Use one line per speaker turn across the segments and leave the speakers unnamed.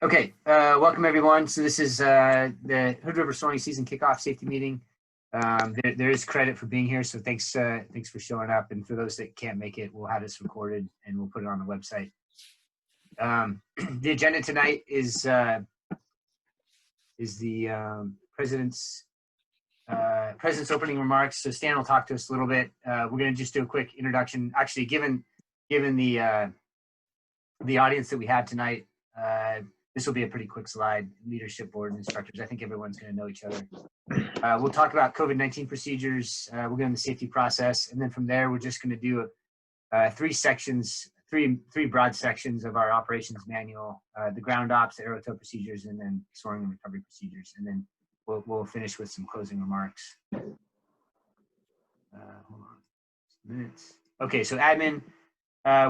Okay, welcome everyone. So this is the Hood River Soaring Season Kickoff Safety Meeting. There is credit for being here, so thanks for showing up. And for those that can't make it, we'll have this recorded and we'll put it on the website. The agenda tonight is the president's opening remarks. So Stan will talk to us a little bit. We're going to just do a quick introduction. Actually, given the audience that we have tonight. This will be a pretty quick slide. Leadership board and instructors. I think everyone's going to know each other. We'll talk about COVID-19 procedures. We'll go into the safety process, and then from there, we're just going to do three sections, three broad sections of our operations manual: the ground ops, the aero tow procedures, and then soaring and recovery procedures. And then we'll finish with some closing remarks. Hold on, minutes. Okay, so admin.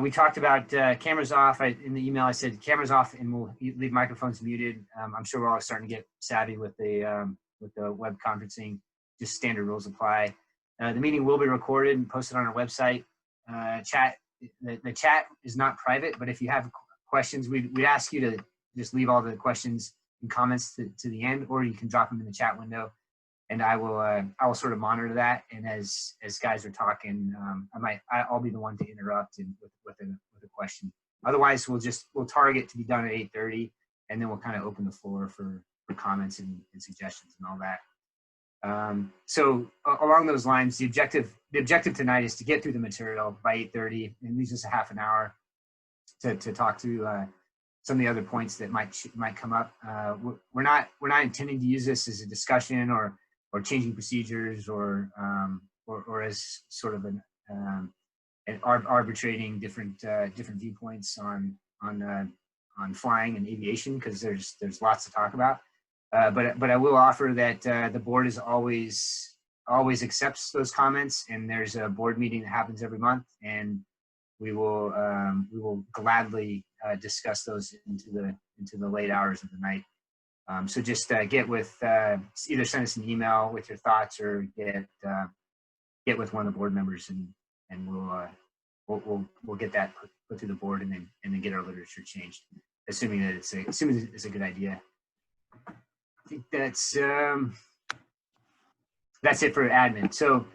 We talked about cameras off. In the email, I said cameras off, and we'll leave microphones muted. I'm sure we're all starting to get savvy with the web conferencing. Just standard rules apply. The meeting will be recorded and posted on our website. The chat is not private, but if you have questions, we'd ask you to just leave all the questions and comments to the end, or you can drop them in the chat window. And I will sort of monitor that, and as guys are talking, I'll be the one to interrupt and with a question. Otherwise, we'll target to be done at 8:30, and then we'll kind of open the floor for comments and suggestions and all that. So along those lines, the objective tonight is to get through the material by 8:30, and leaves us a half an hour to talk through some of the other points that might come up. We're not intending to use this as a discussion or changing procedures or as sort of an arbitrating different viewpoints on flying and aviation, because there's lots to talk about. But I will offer that the board is always accepts those comments, and there's a board meeting that happens every month, and we will gladly discuss those into the late hours of the night. So just get with either send us an email with your thoughts, or get with one of the board members, and we'll get that put through the board, and then get our literature changed, assuming it's a good idea. I think that's it for admin. So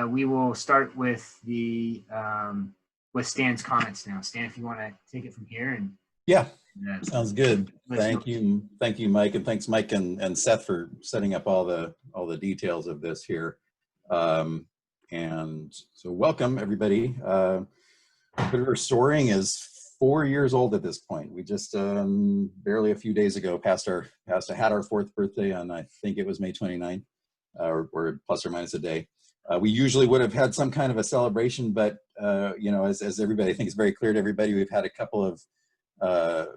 we will start with with Stan's comments now. Stan, if you want to take it from here. And
yeah. Sounds good. Thank you, Mike, and thanks, Mike and Seth, for setting up all the details of this here. And so, welcome everybody. Hood River Soaring is 4 years old at this point. We just barely a few days ago had our fourth birthday on, I think it was May 29th, or plus or minus a day. We usually would have had some kind of a celebration, but as everybody, I think it's very clear to everybody, we've had a couple of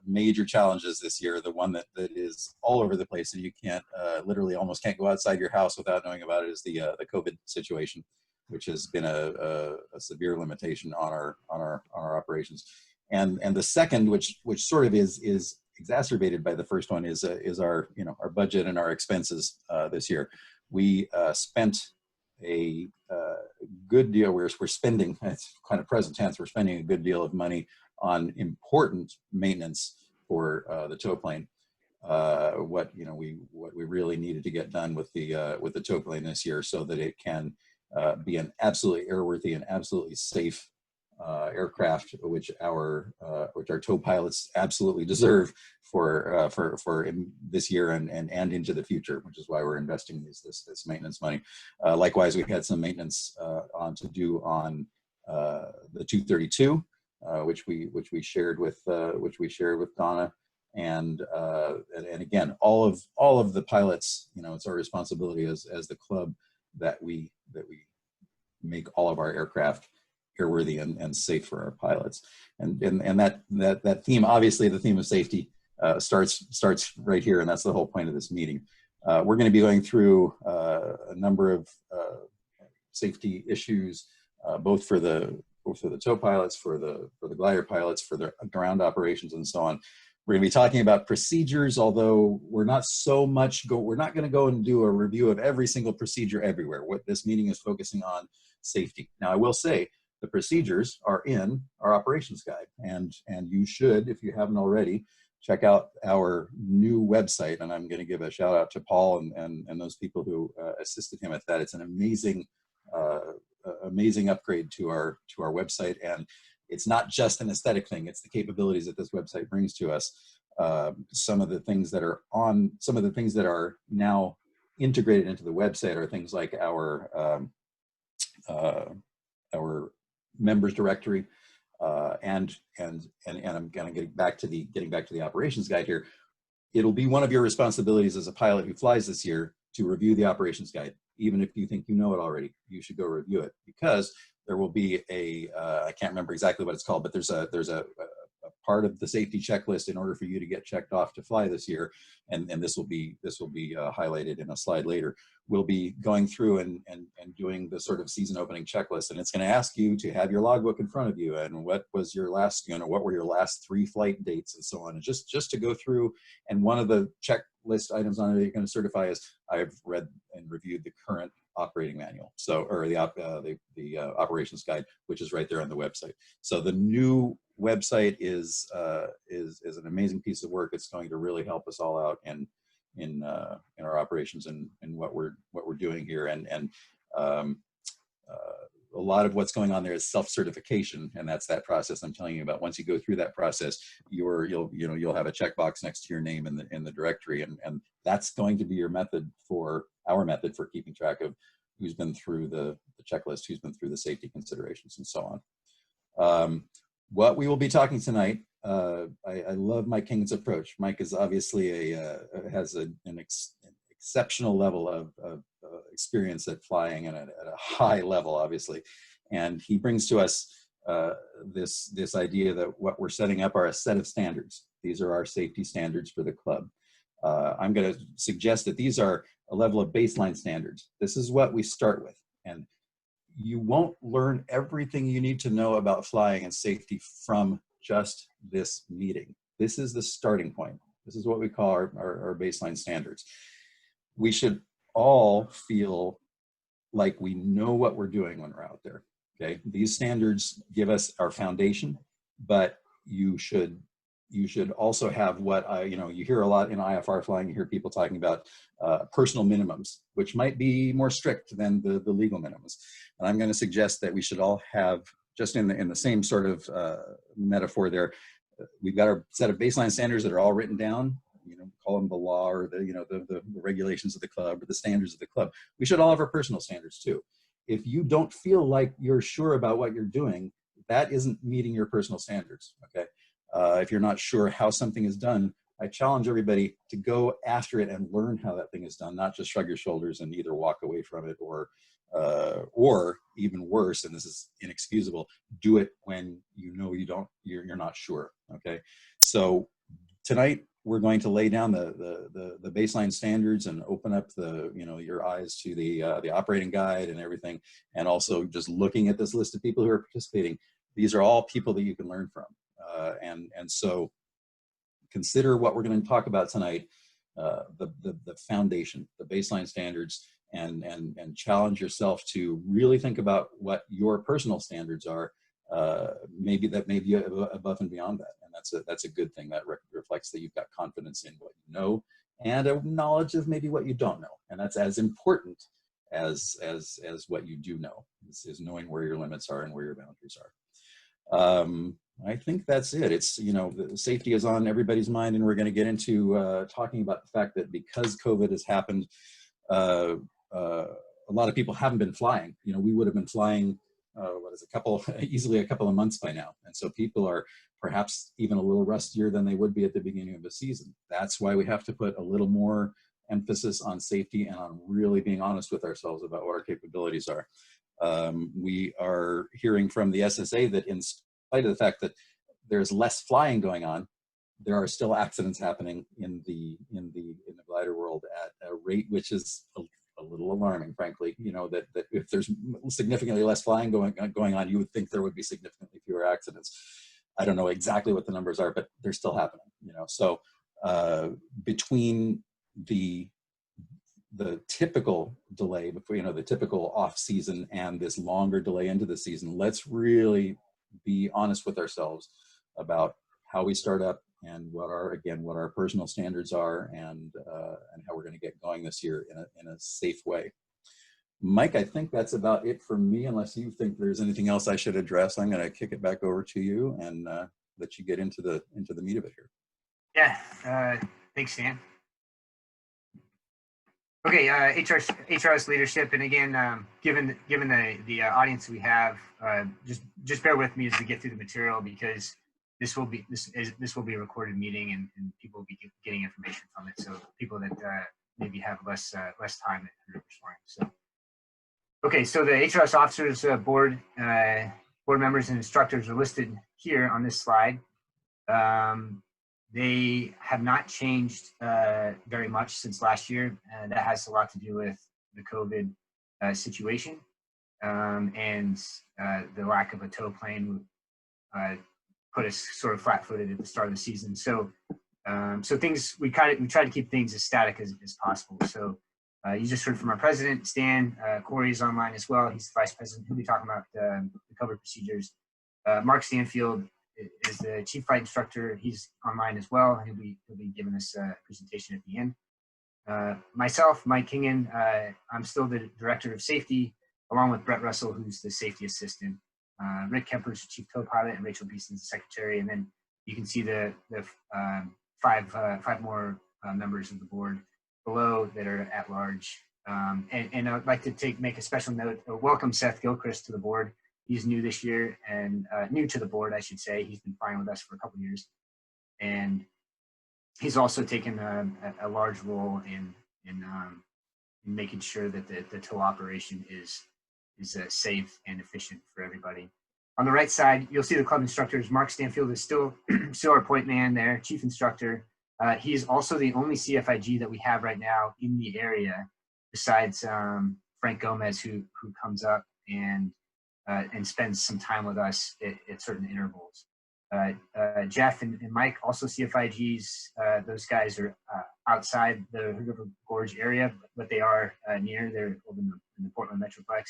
major challenges this year. The one that is all over the place, and you can't literally almost can't go outside your house without knowing about it, is the COVID situation, which has been a severe limitation on our operations. And the second, which sort of is exacerbated by the first one, is our budget and our expenses this year. We spent a good deal. We're spending, it's kind of present tense, we're spending a good deal of money on important maintenance for the tow plane. What we really needed to get done with the tow plane this year, so that it can be an absolutely airworthy and absolutely safe aircraft, which our tow pilots absolutely deserve for this year and into the future, which is why we're investing this maintenance money. Likewise, we had some maintenance to do on the 232. Which we shared with Donna, and again, all of the pilots. It's our responsibility as the club that we make all of our aircraft airworthy and safe for our pilots. And that theme, obviously, the theme of safety starts right here, and that's the whole point of this meeting. We're going to be going through a number of safety issues, both for the tow pilots, for the glider pilots, for the ground operations, and so on. We're going to be talking about procedures, although we're not going to go and do a review of every single procedure everywhere. What this meeting is focusing on, safety. Now, I will say, the procedures are in our operations guide. And you should, if you haven't already, check out our new website. And I'm going to give a shout out to Paul and those people who assisted him at that. It's an amazing, amazing upgrade to our website. And it's not just an aesthetic thing, it's the capabilities that this website brings to us. Some of the things that are now integrated into the website are things like our members directory, and I'm going to get back to the operations guide here. It'll be one of your responsibilities as a pilot who flies this year to review the operations guide. Even if you think you know it already, you should go review it, because there will be I can't remember exactly what it's called, but there's a part of the safety checklist in order for you to get checked off to fly this year, and this will be highlighted in a slide later. We'll be going through and doing the sort of season opening checklist, and it's going to ask you to have your logbook in front of you, and what was your last, what were your last 3 flight dates and so on, and just to go through. And one of the checklist items on it that you're going to certify is, I've read and reviewed the current operating manual, or the operations guide, which is right there on the website. So the new website is an amazing piece of work. It's going to really help us all out in our operations and what we're doing here. And a lot of what's going on there is self-certification, and that's that process I'm telling you about. Once you go through that process, you'll have a checkbox next to your name in the directory, and that's going to be your method for keeping track of who's been through the checklist, who's been through the safety considerations, and so on. What we will be talking tonight, I love Mike King's approach. Mike is obviously has an exceptional level of experience at flying, and at a high level, obviously. And he brings to us this idea that what we're setting up are a set of standards. These are our safety standards for the club. I'm going to suggest that these are a level of baseline standards. This is what we start with. And you won't learn everything you need to know about flying and safety from just this meeting. This is the starting point. This is what we call our baseline standards. We should all feel like we know what we're doing when we're out there. Okay, these standards give us our foundation, but you should also have what you hear a lot in IFR flying. You hear people talking about personal minimums, which might be more strict than the legal minimums. And I'm going to suggest that we should all have, just in the same sort of metaphor there, we've got our set of baseline standards that are all written down. Call them the law, or the regulations of the club, or the standards of the club. We should all have our personal standards too. If you don't feel like you're sure about what you're doing, that isn't meeting your personal standards. Okay. If you're not sure how something is done, I challenge everybody to go after it and learn how that thing is done, not just shrug your shoulders and either walk away from it, or even worse, and this is inexcusable, do it when you're not sure. Okay, so tonight we're going to lay down the baseline standards and open up your eyes to the operating guide and everything, and also just looking at this list of people who are participating. These are all people that you can learn from. And so consider what we're going to talk about tonight, the foundation, the baseline standards, and challenge yourself to really think about what your personal standards are, maybe above and beyond that. And that's a good thing. That reflects that you've got confidence in what you know, and a knowledge of maybe what you don't know. And that's as important as what you do know, is knowing where your limits are and where your boundaries are. I think that's it. It's, safety is on everybody's mind, and we're going to get into talking about the fact that because COVID has happened, a lot of people haven't been flying. We would have been flying, easily a couple of months by now. And so people are perhaps even a little rustier than they would be at the beginning of the season. That's why we have to put a little more emphasis on safety and on really being honest with ourselves about what our capabilities are. We are hearing from the SSA that in spite of the fact that there's less flying going on, there are still accidents happening in the glider world at a rate which is a little alarming, frankly. That if there's significantly less flying going on, you would think there would be significantly fewer accidents. I don't know exactly what the numbers are, but they're still happening. So between the the typical delay before, the typical off season and this longer delay into the season, let's really be honest with ourselves about how we start up and what our personal standards are, and how we're going to get going this year in a safe way. Mike, I think that's about it for me, unless you think there's anything else I should address. I'm going to kick it back over to you and let you get into the meat of it here.
Yeah, thanks, Dan. Okay, HRS leadership, and again, given the audience we have, just bear with me as we get through the material, because this will be a recorded meeting, and people will be getting information from it. So people that maybe have less time at group this morning. So okay, so the HRS officers board members and instructors are listed here on this slide. They have not changed very much since last year, and that has a lot to do with the COVID situation, and the lack of a tow plane put us sort of flat-footed at the start of the season. So, we try to keep things as static as possible. So, you just heard from our president, Stan. Corey is online as well. He's the vice president. He'll be talking about the COVID procedures. Mark Stanfield is the chief flight instructor. He's online as well. He'll be giving us a presentation at the end. Myself, Mike Kingan, I'm still the director of safety, along with Brett Russell, who's the safety assistant. Rick Kemper's the chief co-pilot, and Rachel Beeson's the secretary. And then you can see the five more members of the board below that are at large. And I'd like to make a special note, welcome Seth Gilchrist to the board. He's new this year, and new to the board, I should say. He's been flying with us for a couple of years, and he's also taken a large role in making sure that the tow operation is safe and efficient for everybody. On the right side, you'll see the club instructors. Mark Stanfield is still our point man there, chief instructor. He is also the only CFIG that we have right now in the area, besides Frank Gomez, who comes up and spends some time with us at certain intervals. Jeff and Mike, also CFIGs. Those guys are outside the Hood River Gorge area, but they are near. They're over in the Portland Metroplex,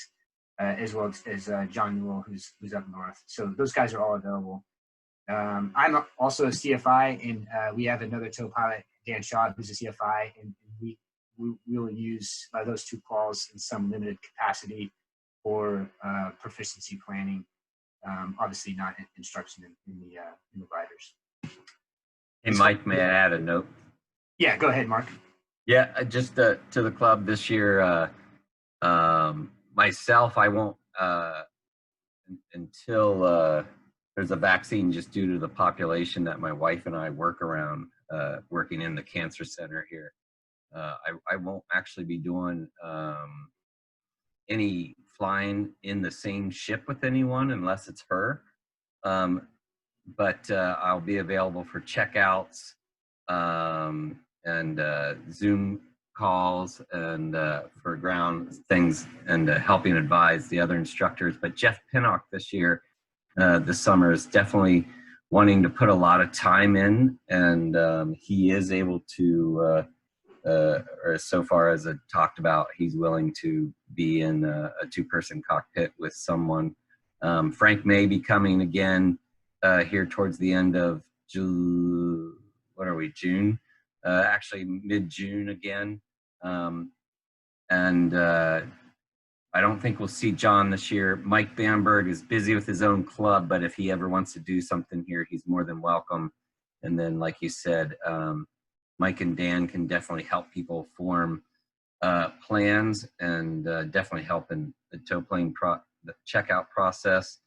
as well as John Newell, who's up north. So those guys are all available. I'm also a CFI, and we have another tow pilot, Dan Shaw, who's a CFI, and we will use those two calls in some limited capacity for proficiency planning, obviously not instruction in the gliders.
Hey, Mike, may I add a note?
Yeah, go ahead, Mark.
Yeah, just to the club this year, myself, I won't, until there's a vaccine, just due to the population that my wife and I work around, working in the cancer center here. I won't actually be doing any flying in the same ship with anyone unless it's her. But I'll be available for checkouts and Zoom calls and for ground things, and helping advise the other instructors. But Jeff Pinnock this year, this summer, is definitely wanting to put a lot of time in, and he is able to, or so far as I talked about, he's willing to be in a two-person cockpit with someone. Frank may be coming again here towards the end of June. Actually mid-June again. And I don't think we'll see John this year. Mike Bamberg is busy with his own club, but if he ever wants to do something here, he's more than welcome. And then, like you said, Mike and Dan can definitely help people form plans, and definitely help in the tow plane the checkout process,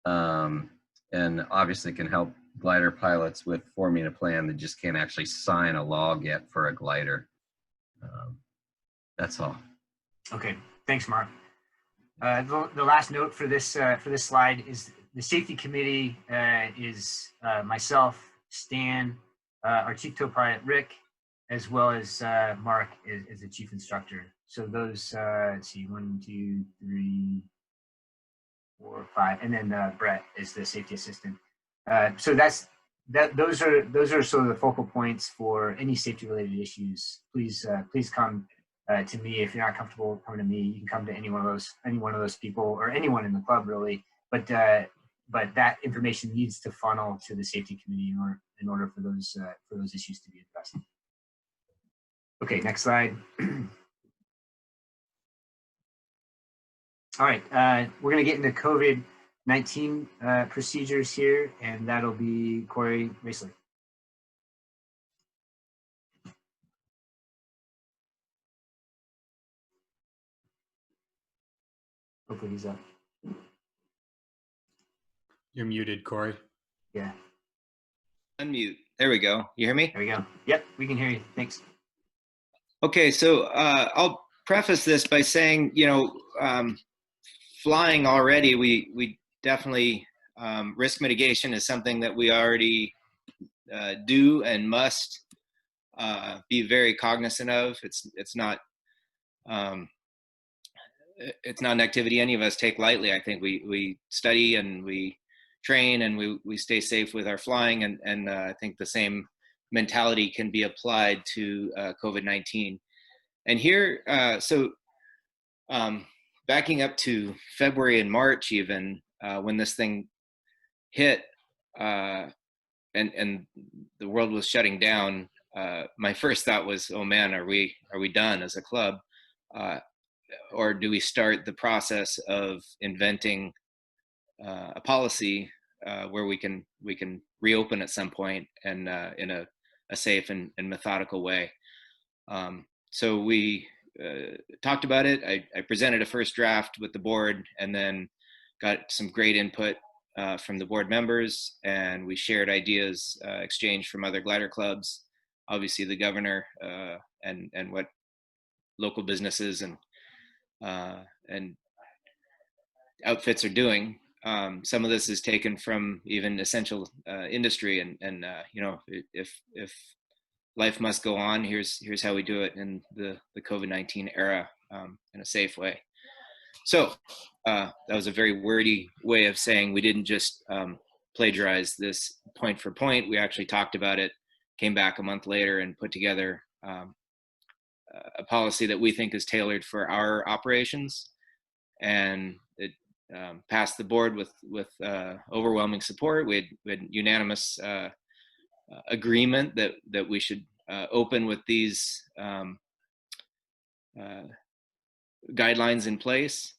and obviously can help glider pilots with forming a plan that just can't actually sign a log yet for a glider. That's all.
Okay, thanks, Mark. The last note for this slide is the safety committee is myself, Stan, our chief tow pilot Rick, as well as Mark is the chief instructor. So those, let's see, 1, 2, 3, 4, 5, and then Brett is the safety assistant. So those are sort of the focal points for any safety related issues. Please come to me. If you're not comfortable coming to me, you can come to any one of those people, or anyone in the club really. But that information needs to funnel to the safety committee in order for those issues to be addressed. Okay, next slide. All right, we're going to get into COVID-19 procedures here, and that'll be Corey Raisler. Hopefully he's up.
You're muted, Corey.
Yeah.
Unmute. There we go. You hear me?
There we go. Yep, we can hear you. Thanks.
Okay, so I'll preface this by saying, flying already, we definitely, risk mitigation is something that we already do and must be very cognizant of. It's not an activity any of us take lightly. I think we study and we train and we stay safe with our flying, and I think the same mentality can be applied to COVID-19. And here, backing up to February and March even, when this thing hit and the world was shutting down, my first thought was, oh man, are we done as a club? Or do we start the process of inventing a policy where we can reopen at some point and in a safe and methodical way? So we talked about it. I presented a first draft with the board, and then got some great input from the board members, and we shared ideas, exchanged from other glider clubs, obviously the governor, and what local businesses and outfits are doing. Some of this is taken from even essential industry, and if life must go on, here's how we do it in the COVID-19 era, in a safe way. So that was a very wordy way of saying we didn't just plagiarize this point for point. We actually talked about it, came back a month later, and put together a policy that we think is tailored for our operations, and it passed the board with overwhelming support. We had unanimous agreement that we should open with these guidelines in place,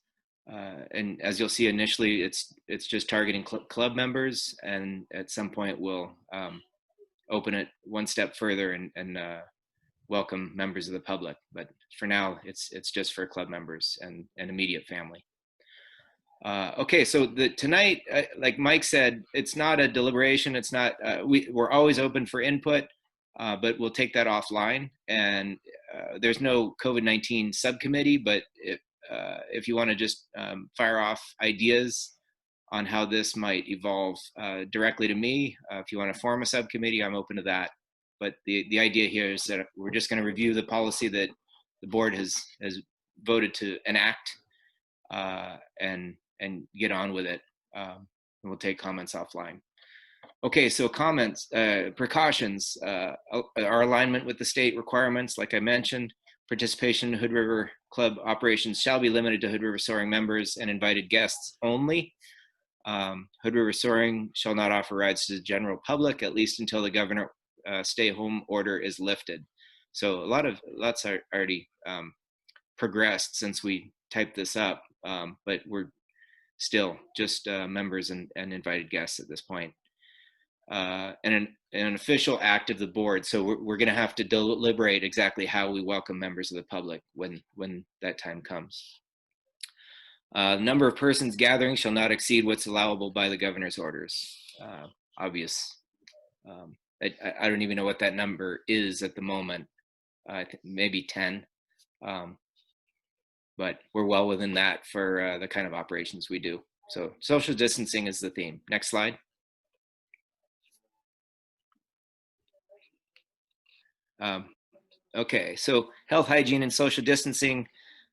and as you'll see, initially it's just targeting club members, and at some point we'll open it one step further and welcome members of the public. But for now, it's just for club members and immediate family. Okay, so tonight, like Mike said, it's not a deliberation. It's not. We're always open for input, but we'll take that offline. And there's no COVID-19 subcommittee, but if you want to just fire off ideas on how this might evolve directly to me, if you want to form a subcommittee, I'm open to that. But the idea here is that we're just going to review the policy that the board has voted to enact, and get on with it. And we'll take comments offline. Okay, so comments, precautions, our alignment with the state requirements, like I mentioned. Participation in Hood River Club operations shall be limited to Hood River Soaring members and invited guests only. Hood River Soaring shall not offer rides to the general public, at least until the governor stay-home order is lifted. So lots are already progressed since we typed this up, but we're still just members and invited guests at this point. And an official act of the board. So we're going to have to deliberate exactly how we welcome members of the public when that time comes. Number of persons gathering shall not exceed what's allowable by the governor's orders. Obvious. I don't even know what that number is at the moment. I think maybe 10. But we're well within that for the kind of operations we do. So social distancing is the theme. Next slide. Okay, so health, hygiene, and social distancing.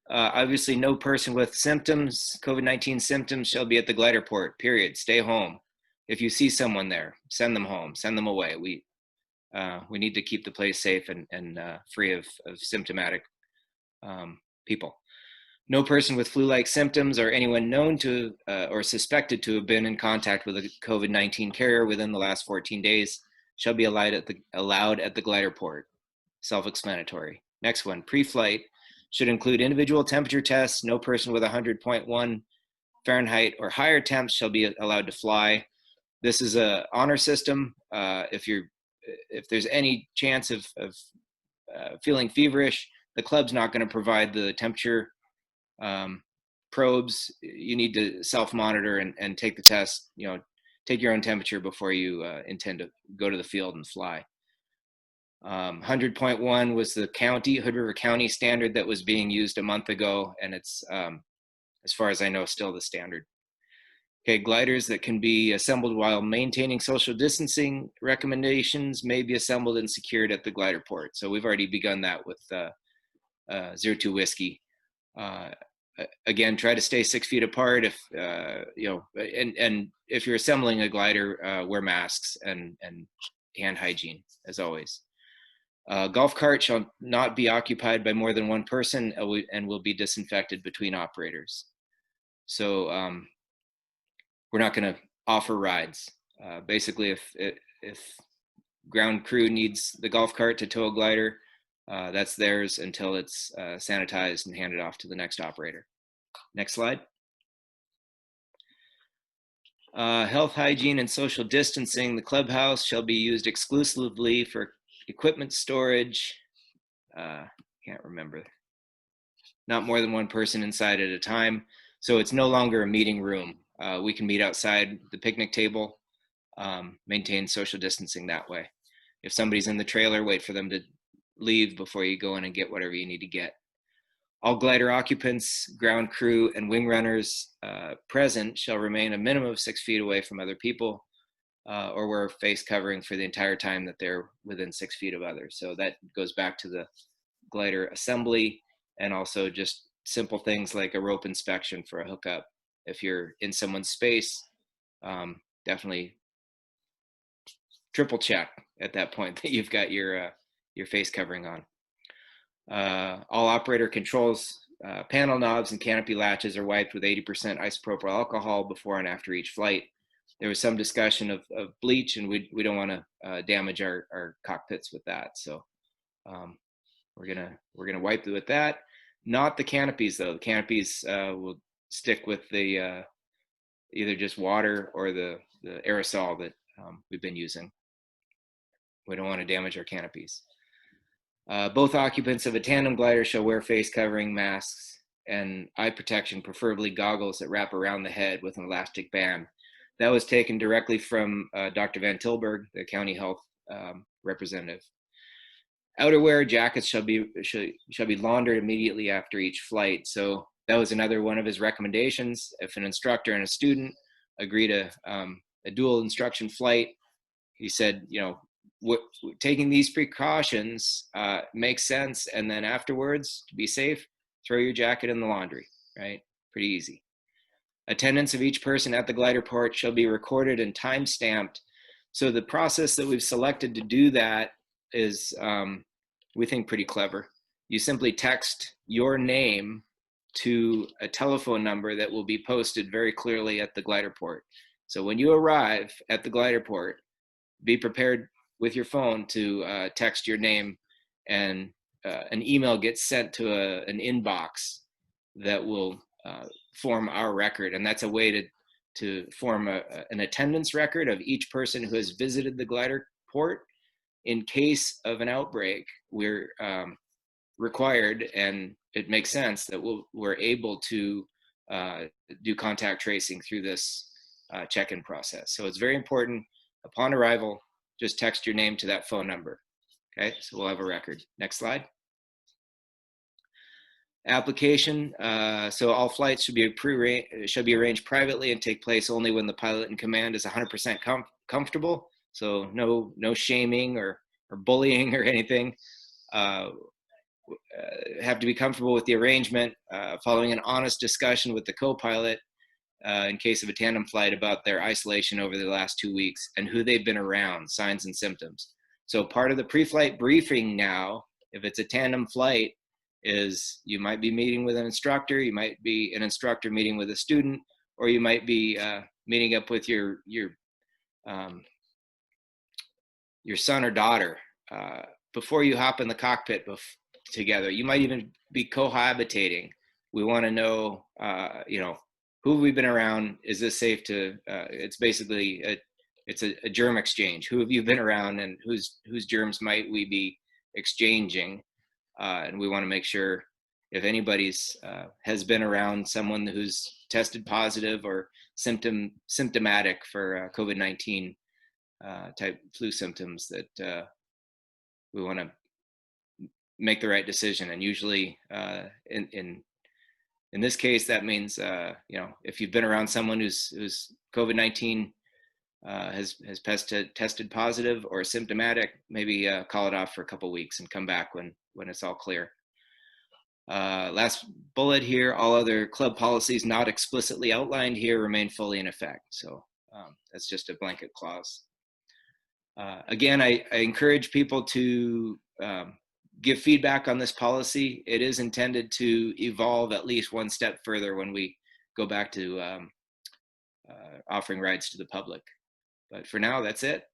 Obviously, no person with symptoms, COVID-19 symptoms, shall be at the glider port, period. Stay home. If you see someone there, send them home, send them away. We need to keep the place safe and free of symptomatic people. No person with flu-like symptoms or anyone known to or suspected to have been in contact with a COVID-19 carrier within the last 14 days shall be allowed at the glider port. Self-explanatory. Next one, pre-flight should include individual temperature tests. No person with 100.1 Fahrenheit or higher temps shall be allowed to fly. This is a honor system. If there's any chance of feeling feverish, the club's not going to provide the temperature probes. You need to self-monitor and take the test. Take your own temperature before you intend to go to the field and fly. 100.1 was the Hood River County standard that was being used a month ago, and it's, as far as I know, still the standard. Okay, gliders that can be assembled while maintaining social distancing recommendations may be assembled and secured at the glider port. So we've already begun that with 02 Whiskey. Again, try to stay 6 feet apart. If and if you're assembling a glider, wear masks and hand hygiene as always. Golf cart shall not be occupied by more than one person and will be disinfected between operators. So we're not going to offer rides. Basically, if ground crew needs the golf cart to tow a glider, that's theirs until it's sanitized and handed off to the next operator. Next slide. Health, hygiene, and social distancing. The clubhouse shall be used exclusively for equipment storage. Can't remember. Not more than one person inside at a time. So it's no longer a meeting room. We can meet outside the picnic table, maintain social distancing that way. If somebody's in the trailer, wait for them to leave before you go in and get whatever you need to get. All glider occupants, ground crew, and wing runners present shall remain a minimum of 6 feet away from other people or wear face covering for the entire time that they're within 6 feet of others. So that goes back to the glider assembly and also just simple things like a rope inspection for a hookup. If you're in someone's space, definitely triple check at that point that you've got your face covering on. All operator controls, panel knobs and canopy latches are wiped with 80% isopropyl alcohol before and after each flight. There was some discussion of bleach, and we don't want to damage our cockpits with that. So we're gonna wipe it with that. Not the canopies though. The canopies will stick with the either just water or the aerosol that we've been using. We don't want to damage our canopies. Both occupants of a tandem glider shall wear face covering, masks, and eye protection, preferably goggles that wrap around the head with an elastic band. That was taken directly from Dr. Van Tilburg, the county health representative. Outerwear jackets shall be laundered immediately after each flight. So that was another one of his recommendations. If an instructor and a student agree to a dual instruction flight, he said, taking these precautions makes sense. And then afterwards, to be safe, throw your jacket in the laundry, right? Pretty easy. Attendance of each person at the glider port shall be recorded and time-stamped. So the process that we've selected to do that is, we think, pretty clever. You simply text your name to a telephone number that will be posted very clearly at the glider port. So when you arrive at the glider port, be prepared with your phone to text your name, and an email gets sent to an inbox that will form our record. And that's a way to form an attendance record of each person who has visited the glider port. In case of an outbreak, we're required, and it makes sense that we're able to do contact tracing through this check-in process. So it's very important. Upon arrival, just text your name to that phone number. Okay, so we'll have a record. Next slide. Application. So all flights should be arranged privately and take place only when the pilot in command is 100% comfortable. So no shaming or bullying or anything. Have to be comfortable with the arrangement, following an honest discussion with the co-pilot in case of a tandem flight about their isolation over the last 2 weeks and who they've been around, signs and symptoms. So part of the pre-flight briefing now, if it's a tandem flight, is you might be meeting with an instructor, you might be an instructor meeting with a student, or you might be meeting up with your son or daughter before you hop in the cockpit together. You might even be cohabitating. We want to know, who have we been around? Is this safe to? It's basically it's a germ exchange. Who have you been around, and whose germs might we be exchanging? And we want to make sure if anybody's has been around someone who's tested positive or symptomatic for COVID-19 type flu symptoms, that we want to make the right decision. And usually in this case, that means if you've been around someone who's COVID-19 has tested positive or symptomatic, maybe call it off for a couple of weeks and come back when it's all clear. Last bullet here: all other club policies not explicitly outlined here remain fully in effect. So that's just a blanket clause. Again, I encourage people to give feedback on this policy. It is intended to evolve at least one step further when we go back to offering rides to the public. But for now, that's it.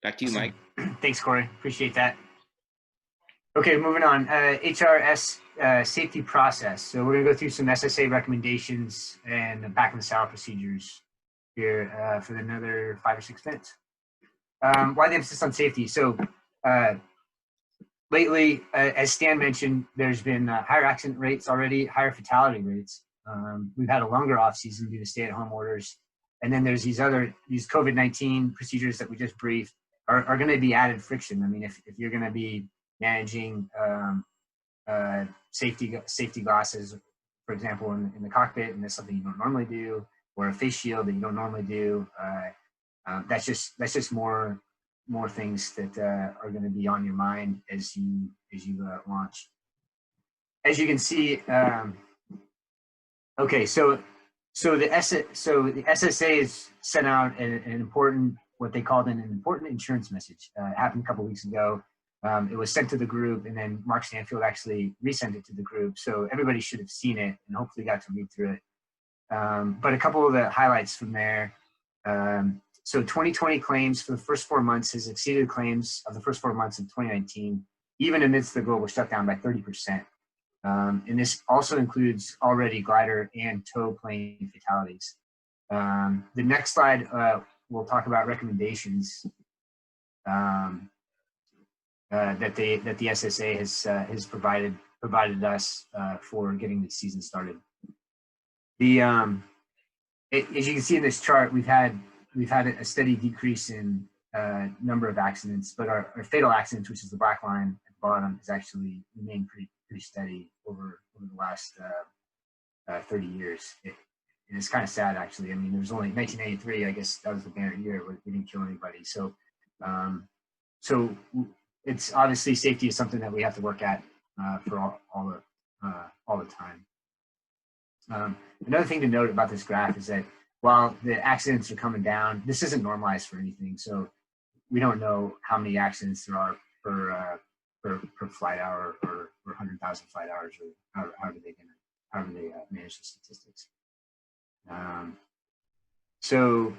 Back to you, Mike.
Thanks, Corey. Appreciate that. Okay, moving on. HRS Safety Process. So we're going to go through some SSA recommendations and back in the saddle procedures here for another 5 or 6 minutes. Why the emphasis on safety? So lately, as Stan mentioned, there's been higher accident rates already, higher fatality rates. We've had a longer off season due to stay-at-home orders. And then there's these COVID-19 procedures that we just briefed are going to be added friction. I mean, if you're going to be managing safety glasses, for example, in the cockpit, and that's something you don't normally do, or a face shield that you don't normally do, that's just more things that are going to be on your mind as you launch. As you can see, okay, so the SSA has sent out an important, what they called an important insurance message. It happened a couple weeks ago. It was sent to the group, and then Mark Stanfield actually resent it to the group. So everybody should have seen it and hopefully got to read through it. But a couple of the highlights from there. So 2020 claims for the first 4 months has exceeded claims of the first 4 months of 2019, even amidst the global shutdown, by 30%. And this also includes already glider and tow plane fatalities. The next slide, we'll talk about recommendations that the SSA has provided us for getting the season started. As you can see in this chart, we've had a steady decrease in number of accidents, but our fatal accidents, which is the black line at the bottom, has actually remained pretty steady over the last 30 years. And it's kind of sad, actually. I mean, there was only 1993, I guess that was the banner year where we didn't kill anybody. So it's obviously safety is something that we have to work at for all the time. Another thing to note about this graph is that while the accidents are coming down, this isn't normalized for anything. So we don't know how many accidents there are per flight hour or 100,000 flight hours, or how do they manage the statistics. So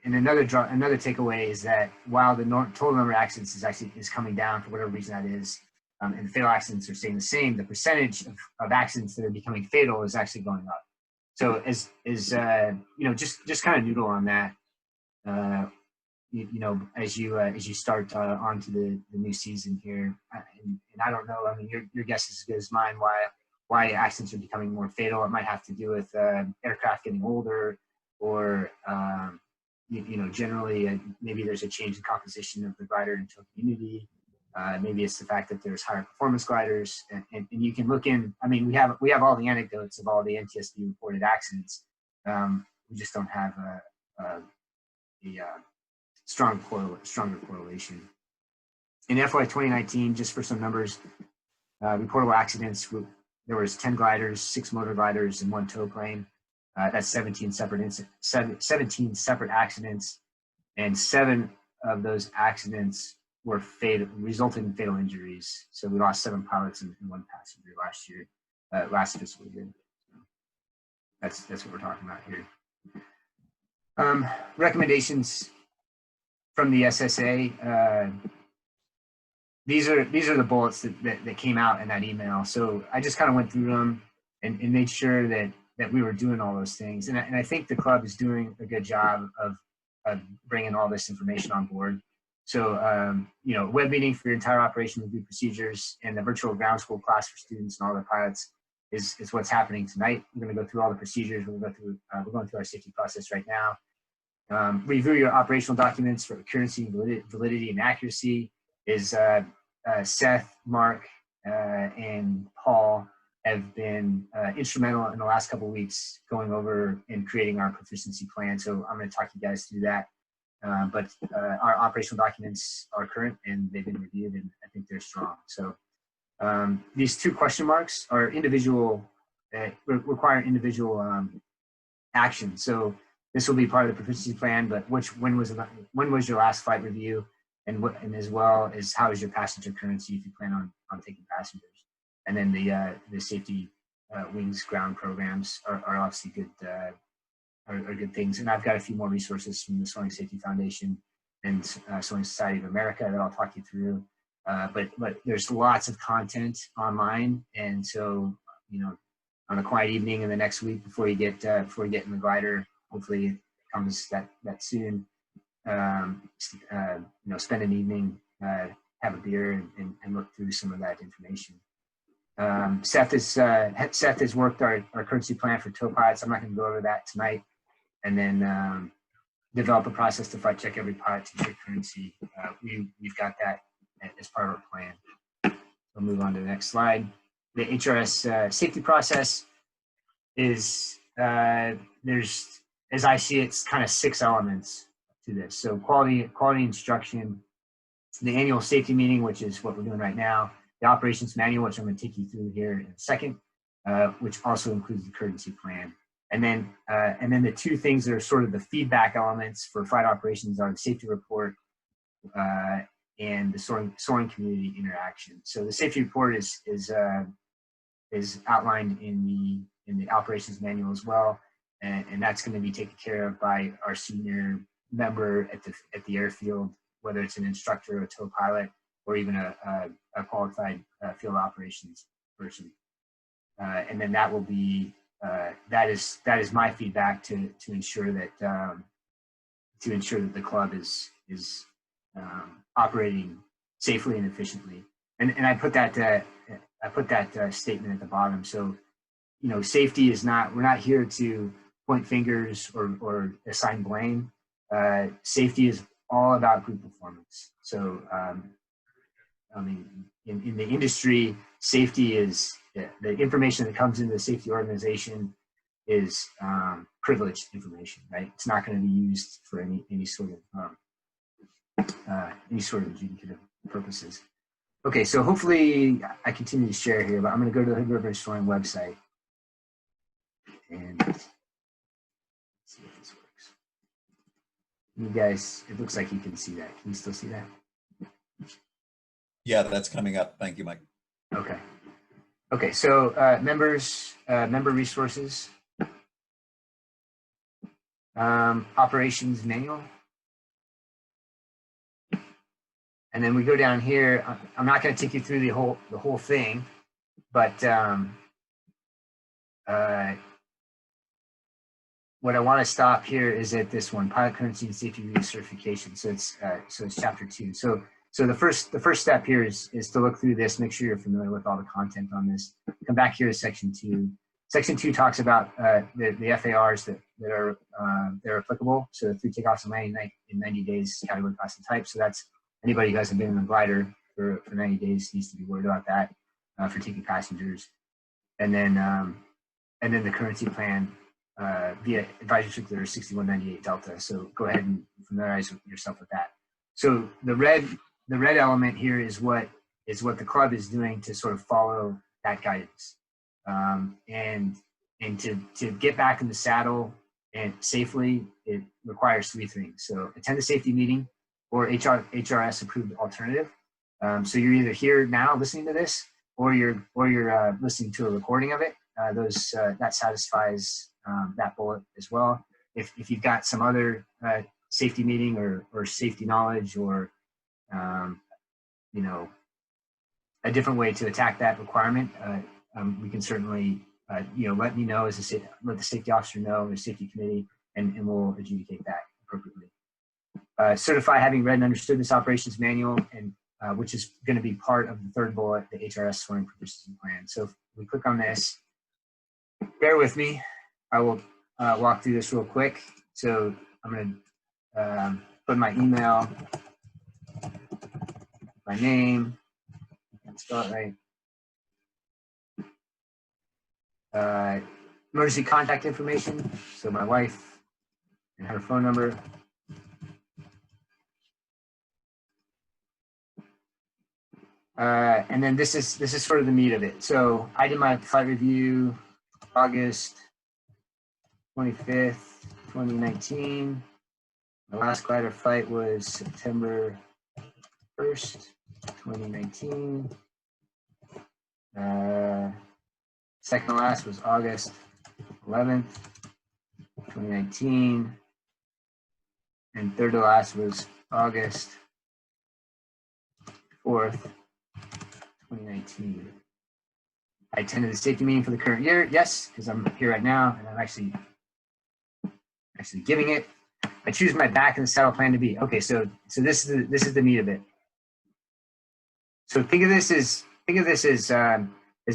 and another takeaway is that while the total number of accidents is coming down for whatever reason that is, and fatal accidents are staying the same, the percentage of accidents that are becoming fatal is actually going up. So just kind of noodle on that, as you start onto the new season here. And I don't know. I mean, your guess is as good as mine. Why accidents are becoming more fatal? It might have to do with aircraft getting older, or generally maybe there's a change in composition of the glider and tow community. Maybe it's the fact that there's higher performance gliders, and you can look in. I mean, we have all the anecdotes of all the NTSB reported accidents. We just don't have a stronger correlation. In FY 2019, just for some numbers, reportable accidents, there was 10 gliders, 6 motor gliders, and 1 tow plane. That's 17 separate accidents, and 7 of those accidents resulted in fatal injuries. So we lost 7 pilots and 1 passenger last fiscal year. So that's what we're talking about here. Recommendations from the SSA. These are the bullets that came out in that email. So I just kind of went through them and made sure that we were doing all those things. And I think the club is doing a good job of bringing all this information on board. So, web meeting for your entire operation review procedures and the virtual ground school class for students and all the pilots is what's happening tonight. We're going to go through all the procedures. We're going through our safety process right now. Review your operational documents for accuracy, validity, and accuracy is Seth, Mark, and Paul have been instrumental in the last couple of weeks going over and creating our proficiency plan. So I'm going to talk you guys through that. But our operational documents are current and they've been reviewed, and I think they're strong. So these 2 question marks are individual, require individual action. So this will be part of the proficiency plan, but when was your last flight review, and as well as how is your passenger currency if you plan on taking passengers. And then the safety wings ground programs are obviously good are good things. And I've got a few more resources from the Soaring Safety Foundation and Soaring Society of America that I'll talk you through. But there's lots of content online, and so on a quiet evening in the next week before you get in the glider, hopefully it comes that soon. Spend an evening, have a beer, and look through some of that information. Seth has worked our currency plan for tow pilots. I'm not going to go over that tonight. And then develop a process to flight check every pilot to check currency. We've got that as part of our plan. We'll move on to the next slide. The HRS safety process is there's, as I see it, it's kind of 6 elements to this. So quality instruction, the annual safety meeting, which is what we're doing right now, the operations manual, which I'm going to take you through here in a second, which also includes the currency plan. And then the 2 things that are sort of the feedback elements for flight operations are the safety report and the soaring community interaction. So the safety report is outlined in the operations manual as well, and that's going to be taken care of by our senior member at the airfield, whether it's an instructor, a tow pilot, or even a qualified field operations person. And then that will be that is my feedback to ensure that the club is operating safely and efficiently. And I put that statement at the bottom. So safety is not, we're not here to point fingers or assign blame. Safety is all about group performance. So in the industry, safety is the information that comes into the safety organization is privileged information, right? It's not going to be used for any sort of adjudicative purposes. Okay, so hopefully I continue to share here, but I'm going to go to the Hood River Soaring website and see if this works. You guys, it looks like you can see that. Can you still see that?
Yeah, that's coming up. Thank you, Mike.
Okay. Okay, so member resources, operations manual. And then we go down here. I'm not going to take you through the whole thing, but what I want to stop here is at this one, pilot currency and safety recertification. So it's chapter 2. So the first step here is to look through this, make sure you're familiar with all the content on this. Come back here to section 2. Section 2 talks about the FARs that are applicable. So 3 takeoffs and landing in 90 days, category, class, and type. So that's anybody who hasn't been in a glider for 90 days needs to be worried about that for taking passengers. And then the currency plan via advisory circular 6198 Delta. So go ahead and familiarize yourself with that. So the red element here is what the club is doing to sort of follow that guidance. And to get back in the saddle and safely, it requires 3 things. So attend a safety meeting, or HRS approved alternative. So you're either here now listening to this, or you're listening to a recording of it. That satisfies that bullet as well. If you've got some other safety meeting or safety knowledge or a different way to attack that requirement, we can certainly let me know let the safety officer know, the safety committee, and we'll adjudicate that appropriately. Certify having read and understood this operations manual, and which is going to be part of the third bullet, the HRS swearing proficiency plan. So if we click on this, bear with me, I will walk through this real quick. So I'm going to put my email, my name, spell it right. Emergency contact information, so my wife and her phone number. And then this is sort of the meat of it. So I did my flight review August 25th, 2019. My last glider flight was September 1st, 2019. Second to last was August 11th, 2019. And third to last was August 4th, 2019. I attended the safety meeting for the current year. Yes, because I'm here right now and I'm actually giving it. I choose my back and the saddle plan to be. Okay, so this is the meat of it. So think of this as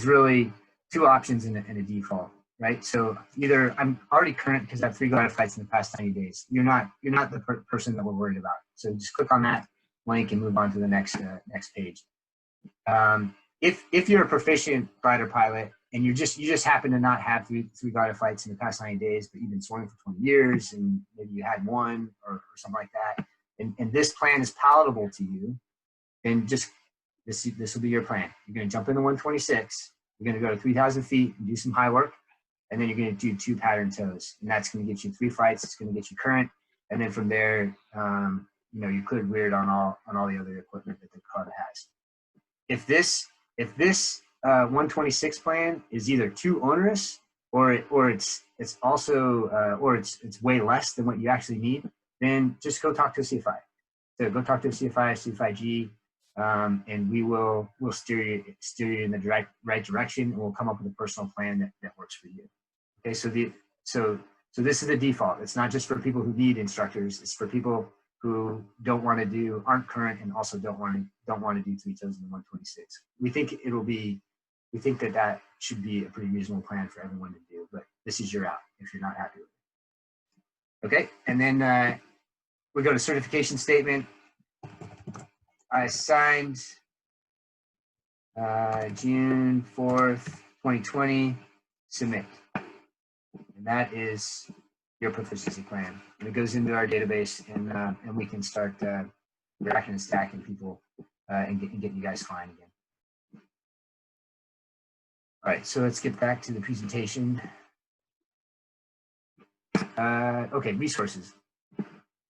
really two options in a default, right? So either I'm already current because I have 3 glider flights in the past 90 days. You're not the person that we're worried about. So just click on that link and move on to the next page. If you're a proficient glider pilot and you just happen to not have three glider flights in the past 90 days, but you've been soaring for 20 years and maybe you had one or something like that, and this plan is palatable to you, then just this will be your plan. You're going to jump into 126. You're going to go to 3,000 feet and do some high work, and then you're going to do 2 pattern tows, and that's going to get you 3 flights. It's going to get you current, and then from there, you could weird on all the other equipment that the club has. If this 126 plan is either too onerous or it's way less than what you actually need, then just go talk to a CFI. So go talk to a CFI, and we'll steer you in the right direction, and we'll come up with a personal plan that works for you. Okay, so this is the default. It's not just for people who need instructors. It's for people who aren't current and also don't want to do 3 tows in the 126. We think that should be a pretty reasonable plan for everyone to do, but this is your out if you're not happy with it. Okay, and then we go to certification statement. I signed June 4th, 2020, submit. And that is your proficiency plan. And it goes into our database, and we can start racking and stacking people and getting you guys flying again. All right, so let's get back to the presentation. Okay, resources.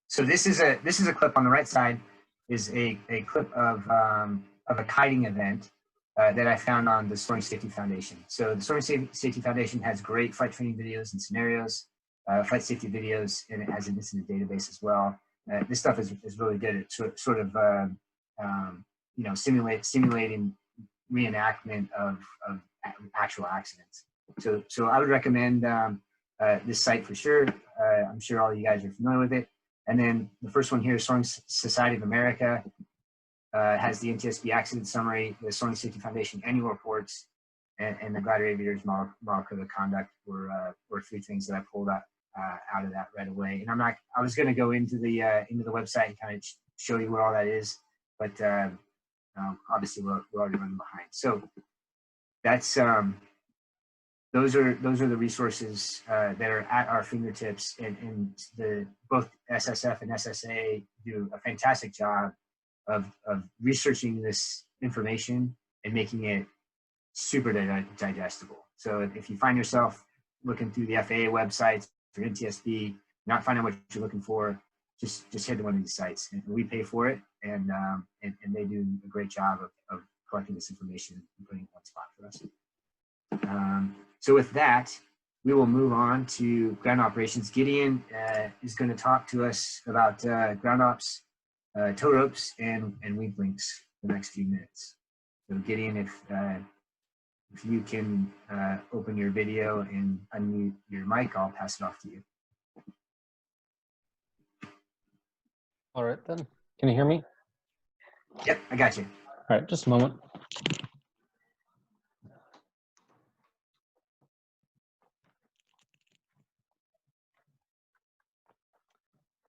So this is a clip on the right side. Is a clip of a kiting event that I found on the Soaring Safety Foundation. So the Soaring Safety Foundation has great flight training videos and scenarios, flight safety videos, and it has an incident database as well. This stuff is really good at sort of simulating reenactment of actual accidents. So I would recommend this site for sure. I'm sure all you guys are familiar with it. And then the first one here is Soaring Society of America. Has the NTSB accident summary, the Soaring Safety Foundation annual reports, and the Glider Aviators model code of conduct were 3 things that I pulled out of that right away. And I was going to go into the website and kind of show you where all that is, but obviously we're already running behind. So that's those are the resources that are at our fingertips, and both SSF and SSA do a fantastic job of researching this information and making it super digestible. So if you find yourself looking through the FAA websites for NTSB, not finding what you're looking for, just head to one of these sites. And we pay for it, and they do a great job of collecting this information and putting it in one spot for us. So with that, we will move on to ground operations. Gideon is going to talk to us about ground ops, tow ropes, and weak links for the next few minutes. So Gideon, if you can open your video and unmute your mic, I'll pass it off to you.
All right, then. Can you hear me?
Yep, I got you.
All right, just a moment.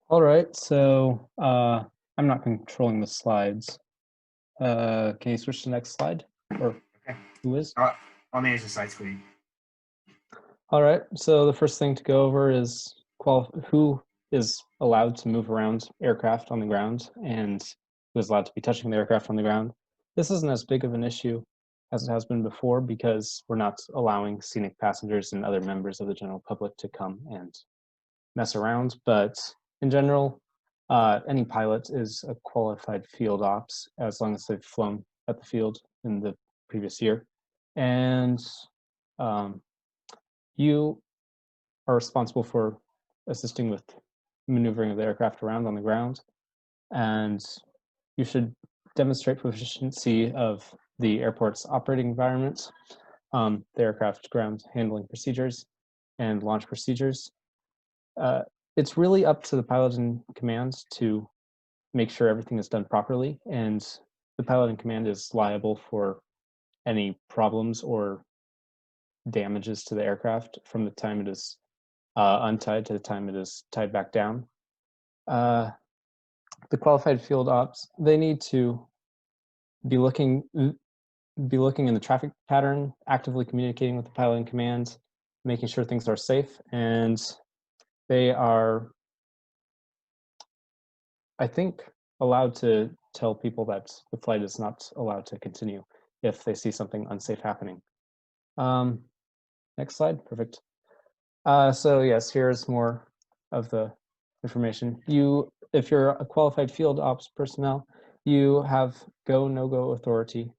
All right, so I'm not controlling the slides. Can you switch to the next slide? Or
Okay.
who is?
I'll manage the slides for you.
All right, so the first thing to go over is who is allowed to move around aircraft on the ground and who is allowed to be touching the aircraft on the ground. This isn't as big of an issue as it has been before because we're not allowing scenic passengers and other members of the general public to come and mess around. But in general, any pilot is a qualified field ops as long as they've flown at the field in the previous year. And you are responsible for assisting with maneuvering of the aircraft around on the ground. And you should demonstrate proficiency of the airport's operating environment, the aircraft ground handling procedures, and launch procedures. It's really up to the pilot in command to make sure everything is done properly, and the pilot in command is liable for any problems or damages to the aircraft from the time it is untied to the time it is tied back down. The qualified field ops, they need to be looking in the traffic pattern, actively communicating with the pilot in command, making sure things are safe, and they are, I think, allowed to tell people that the flight is not allowed to continue if they see something unsafe happening. Next slide, perfect. So yes, here's more of the information. If you're a qualified field ops personnel, you have go, no-go authority.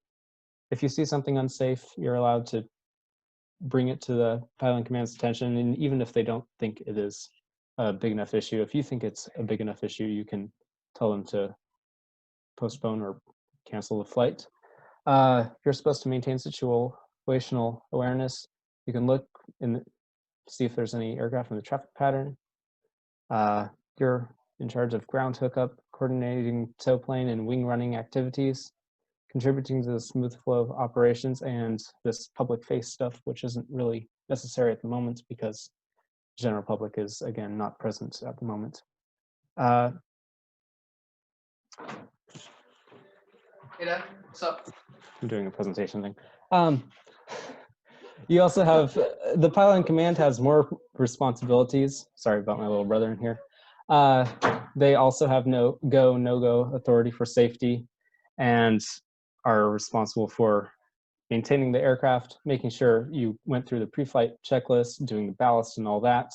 If you see something unsafe, you're allowed to bring it to the pilot in command's attention, and even if they don't think it is a big enough issue, if you think it's a big enough issue, you can tell them to postpone or cancel the flight. You're supposed to maintain situational awareness. You can look and see if there's any aircraft in the traffic pattern. You're in charge of ground hookup, coordinating tow plane and wing running activities, contributing to the smooth flow of operations, and this public face stuff, which isn't really necessary at the moment because the general public is, again, not present at the moment. Hey, Dad, what's up? I'm doing a presentation thing. You also have, the pilot in command has more responsibilities. Sorry about my little brother in here. They also have no-go authority for safety and are responsible for maintaining the aircraft, making sure you went through the pre-flight checklist, doing the ballast and all that.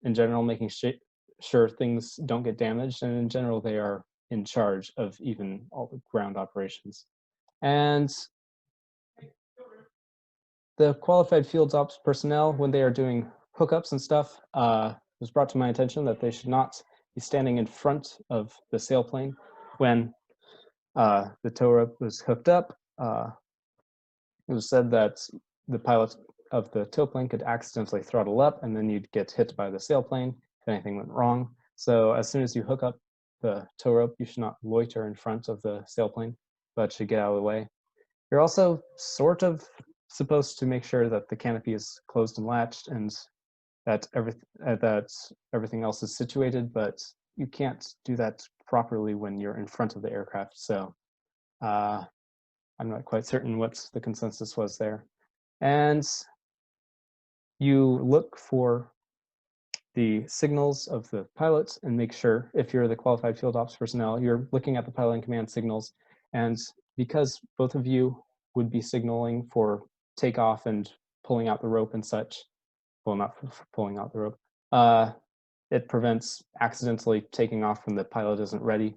In general, making sure things don't get damaged, and in general, they are in charge of even all the ground operations. And the qualified field ops personnel, when they are doing hookups and stuff, was brought to my attention that they should not be standing in front of the sailplane when the tow rope was hooked up. It was said that the pilot of the tow plane could accidentally throttle up, and then you'd get hit by the sailplane if anything went wrong. So as soon as you hook up the tow rope, you should not loiter in front of the sailplane, but should get out of the way. You're also sort of supposed to make sure that the canopy is closed and latched and that everything else is situated, but you can't do that properly when you're in front of the aircraft. So I'm not quite certain what the consensus was there. And you look for the signals of the pilots and make sure, if you're the qualified field ops personnel, you're looking at the pilot in command signals. And because both of you would be signaling for takeoff and pulling out the rope and such, well, not for pulling out the rope, it prevents accidentally taking off when the pilot isn't ready.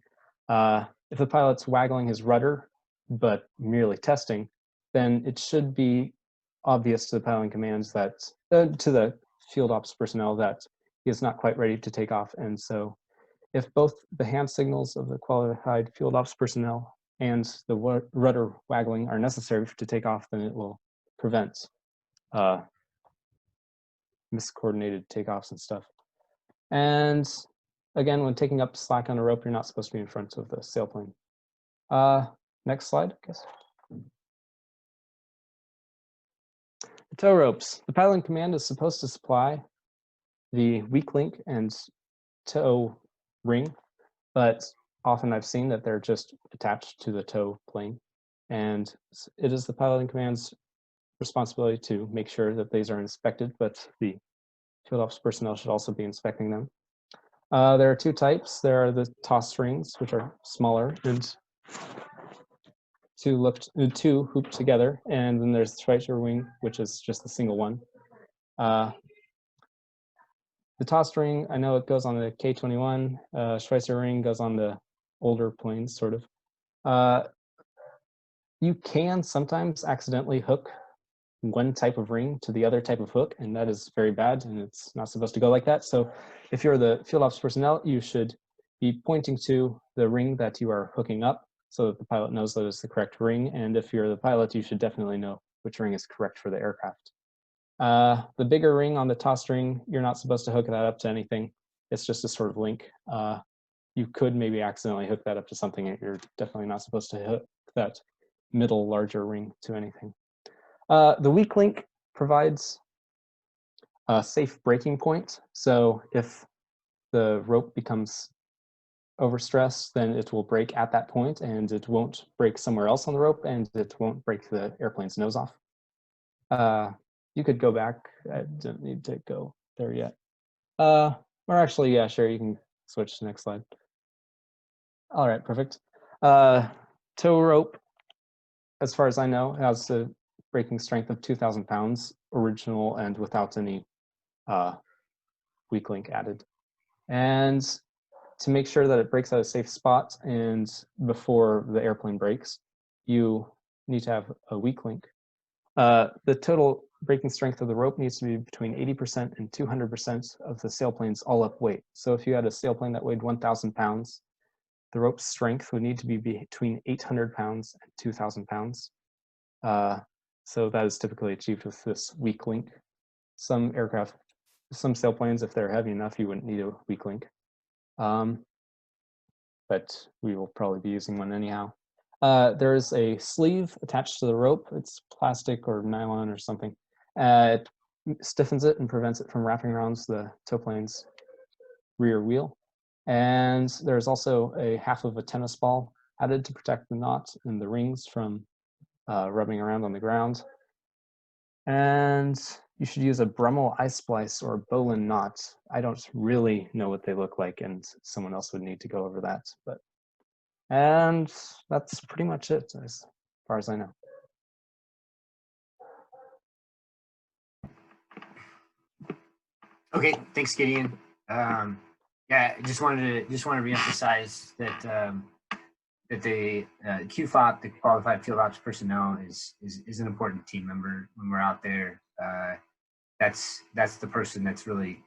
If the pilot's waggling his rudder, but merely testing, then it should be obvious to the piloting commands that, to the field ops personnel, that he is not quite ready to take off. And so if both the hand signals of the qualified field ops personnel and the rudder waggling are necessary to take off, then it will prevent miscoordinated takeoffs and stuff. And again, when taking up slack on a rope, you're not supposed to be in front of the sailplane. Next slide, I guess. The tow ropes. The piloting command is supposed to supply the weak link and tow ring, but often I've seen that they're just attached to the tow plane. And it is the piloting command's responsibility to make sure that these are inspected, but the field ops personnel should also be inspecting them. There are two types. There are the toss rings, which are smaller and two hooped together, and then there's the Schweitzer ring, which is just a single one. The toss ring, I know it goes on the K-21. Schweitzer ring goes on the older planes, sort of. You can sometimes accidentally hook one type of ring to the other type of hook, and that is very bad, and it's not supposed to go like that. So if you're the field ops personnel, you should be pointing to the ring that you are hooking up so that the pilot knows that it's the correct ring. And if you're the pilot, you should definitely know which ring is correct for the aircraft. The bigger ring on the toss ring, you're not supposed to hook that up to anything. It's just a sort of link. You could maybe accidentally hook that up to something, and you're definitely not supposed to hook that middle larger ring to anything. The weak link provides a safe breaking point. So if the rope becomes overstressed, then it will break at that point, and it won't break somewhere else on the rope, and it won't break the airplane's nose off. You could go back. I don't need to go there yet. Or actually, yeah, sure, you can switch to the next slide. All right, perfect. Tow rope, as far as I know, has a breaking strength of 2,000 pounds, original and without any weak link added. And to make sure that it breaks at a safe spot and before the airplane breaks, you need to have a weak link. The total breaking strength of the rope needs to be between 80% and 200% of the sailplane's all-up weight. So if you had a sailplane that weighed 1,000 pounds, the rope's strength would need to be between 800 pounds and 2,000 pounds. So that is typically achieved with this weak link. Some aircraft, some sailplanes, if they're heavy enough, you wouldn't need a weak link. But we will probably be using one anyhow. There is a sleeve attached to the rope. It's plastic or nylon or something. It stiffens it and prevents it from wrapping around the tow plane's rear wheel. And there's also a half of a tennis ball added to protect the knot and the rings from rubbing around on the ground. And you should use a Brummel ice splice or bowline knot. I don't really know what they look like, and someone else would need to go over that. And that's pretty much it, as far as I know.
Okay, thanks, Gideon. Yeah, I just wanted to reemphasize that that the QFOP, the Qualified Field Ops Personnel, is an important team member when we're out there. That's the person that's really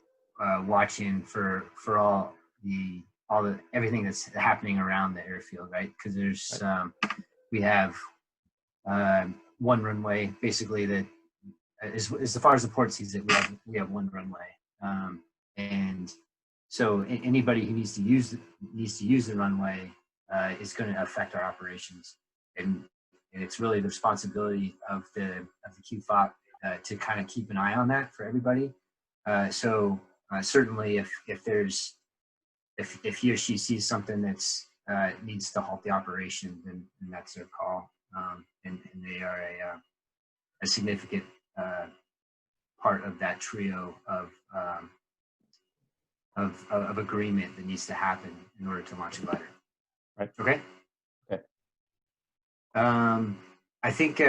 watching for all the everything that's happening around the airfield, right? Because there's we have one runway basically that as far as the port sees it, we have one runway, and so anybody who needs to use the runway is going to affect our operations, and it's really the responsibility of the QFOP to kind of keep an eye on that for everybody. So certainly if he or she sees something that's needs to halt the operation, then that's their call, and they are a significant part of that trio of agreement that needs to happen in order to launch a glider.
Right.
Okay.
Okay.
I think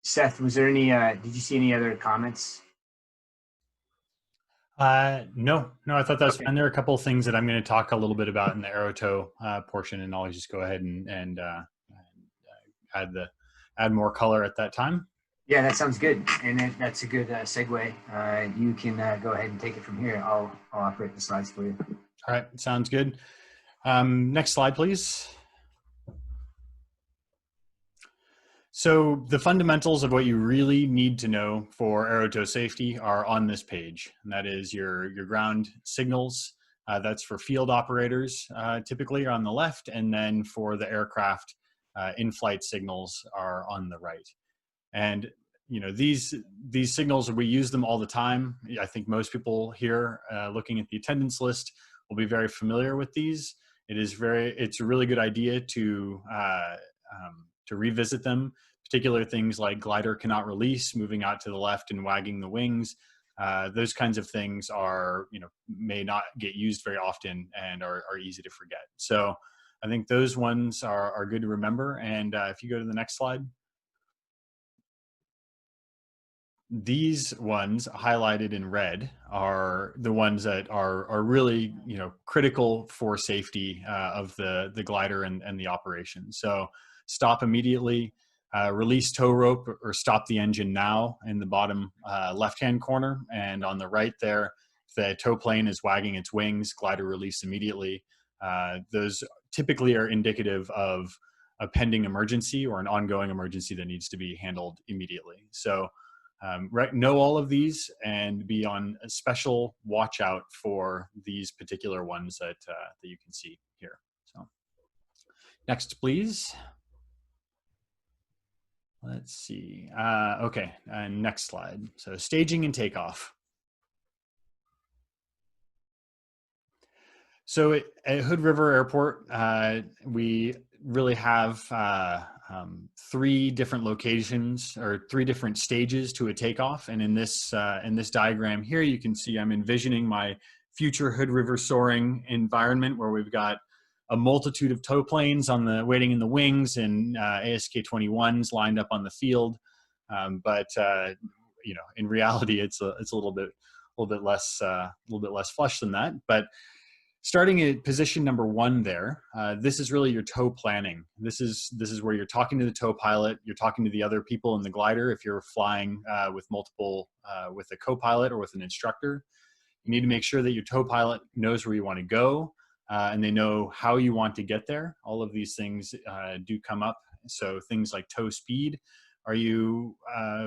Seth, was there any? Did you see any other comments?
No, I thought that was
Okay.
fine. There are a couple of things that I'm going to talk a little bit about in the Aerotow portion, and I'll just go ahead and add more color at that time.
Yeah, that sounds good, and that's a good segue. You can go ahead and take it from here. I'll operate the slides for you.
All right, sounds good. Next slide, please. So the fundamentals of what you really need to know for Aerotow safety are on this page, and that is your ground signals. That's for field operators, typically are on the left, and then for the aircraft, in-flight signals are on the right. And these signals, we use them all the time. I think most people here, looking at the attendance list, will be very familiar with these. It's a really good idea to revisit them. Particular things like glider cannot release, moving out to the left and wagging the wings. Those kinds of things are, may not get used very often and are easy to forget. So I think those ones are good to remember. And if you go to the next slide. These ones highlighted in red are the ones that are really critical for safety of the glider and the operation. So stop immediately, release tow rope or stop the engine now in the bottom left-hand corner, and on the right there, if the tow plane is wagging its wings, glider release immediately. Those typically are indicative of a pending emergency or an ongoing emergency that needs to be handled immediately. So know all of these and be on a special watch out for these particular ones that you can see here. So next, please. Let's see. Okay, next slide. So staging and takeoff. So at Hood River Airport, we really have three different locations or three different stages to a takeoff. And in this diagram here, you can see I'm envisioning my future Hood River soaring environment where we've got a multitude of tow planes waiting in the wings and ASK-21s lined up on the field. But in reality, it's a little bit less flush than that. But starting at position number 1 there, this is really your tow planning. This is where you're talking to the tow pilot, you're talking to the other people in the glider if you're flying with a co-pilot or with an instructor. You need to make sure that your tow pilot knows where you want to go and they know how you want to get there. All of these things do come up. So things like tow speed. Are you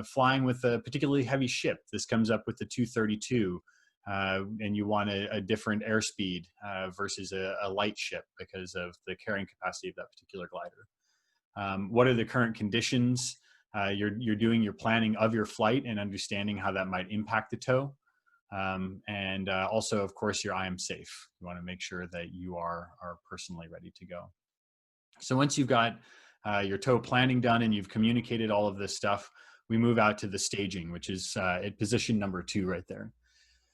flying with a particularly heavy ship? This comes up with the 232. And you want a different airspeed versus a light ship because of the carrying capacity of that particular glider. What are the current conditions? You're doing your planning of your flight and understanding how that might impact the tow. And also, of course, your I am safe. You want to make sure that you are personally ready to go. So once you've got your tow planning done and you've communicated all of this stuff, we move out to the staging, which is at position number 2 right there.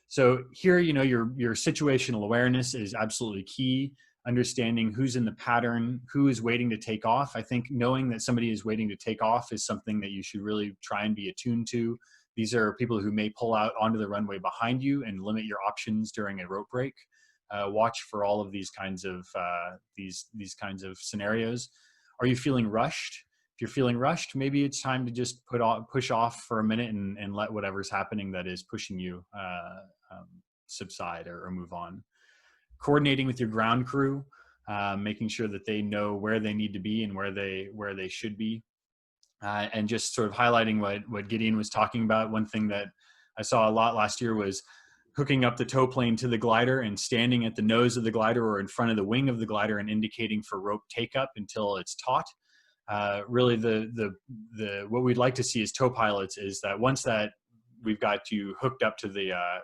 So here, your situational awareness is absolutely key. Understanding who's in the pattern, who is waiting to take off. I think knowing that somebody is waiting to take off is something that you should really try and be attuned to. These are people who may pull out onto the runway behind you and limit your options during a rope break. Watch for all of these kinds of scenarios. Are you feeling rushed? If you're feeling rushed, maybe it's time to just push off for a minute and let whatever's happening that is pushing you subside or move on. Coordinating with your ground crew, making sure that they know where they need to be and where they should be, and just sort of highlighting what Gideon was talking about. One thing that I saw a lot last year was hooking up the tow plane to the glider and standing at the nose of the glider or in front of the wing of the glider and indicating for rope take up until it's taut. Really, what we'd like to see as tow pilots is that once that we've got you hooked up to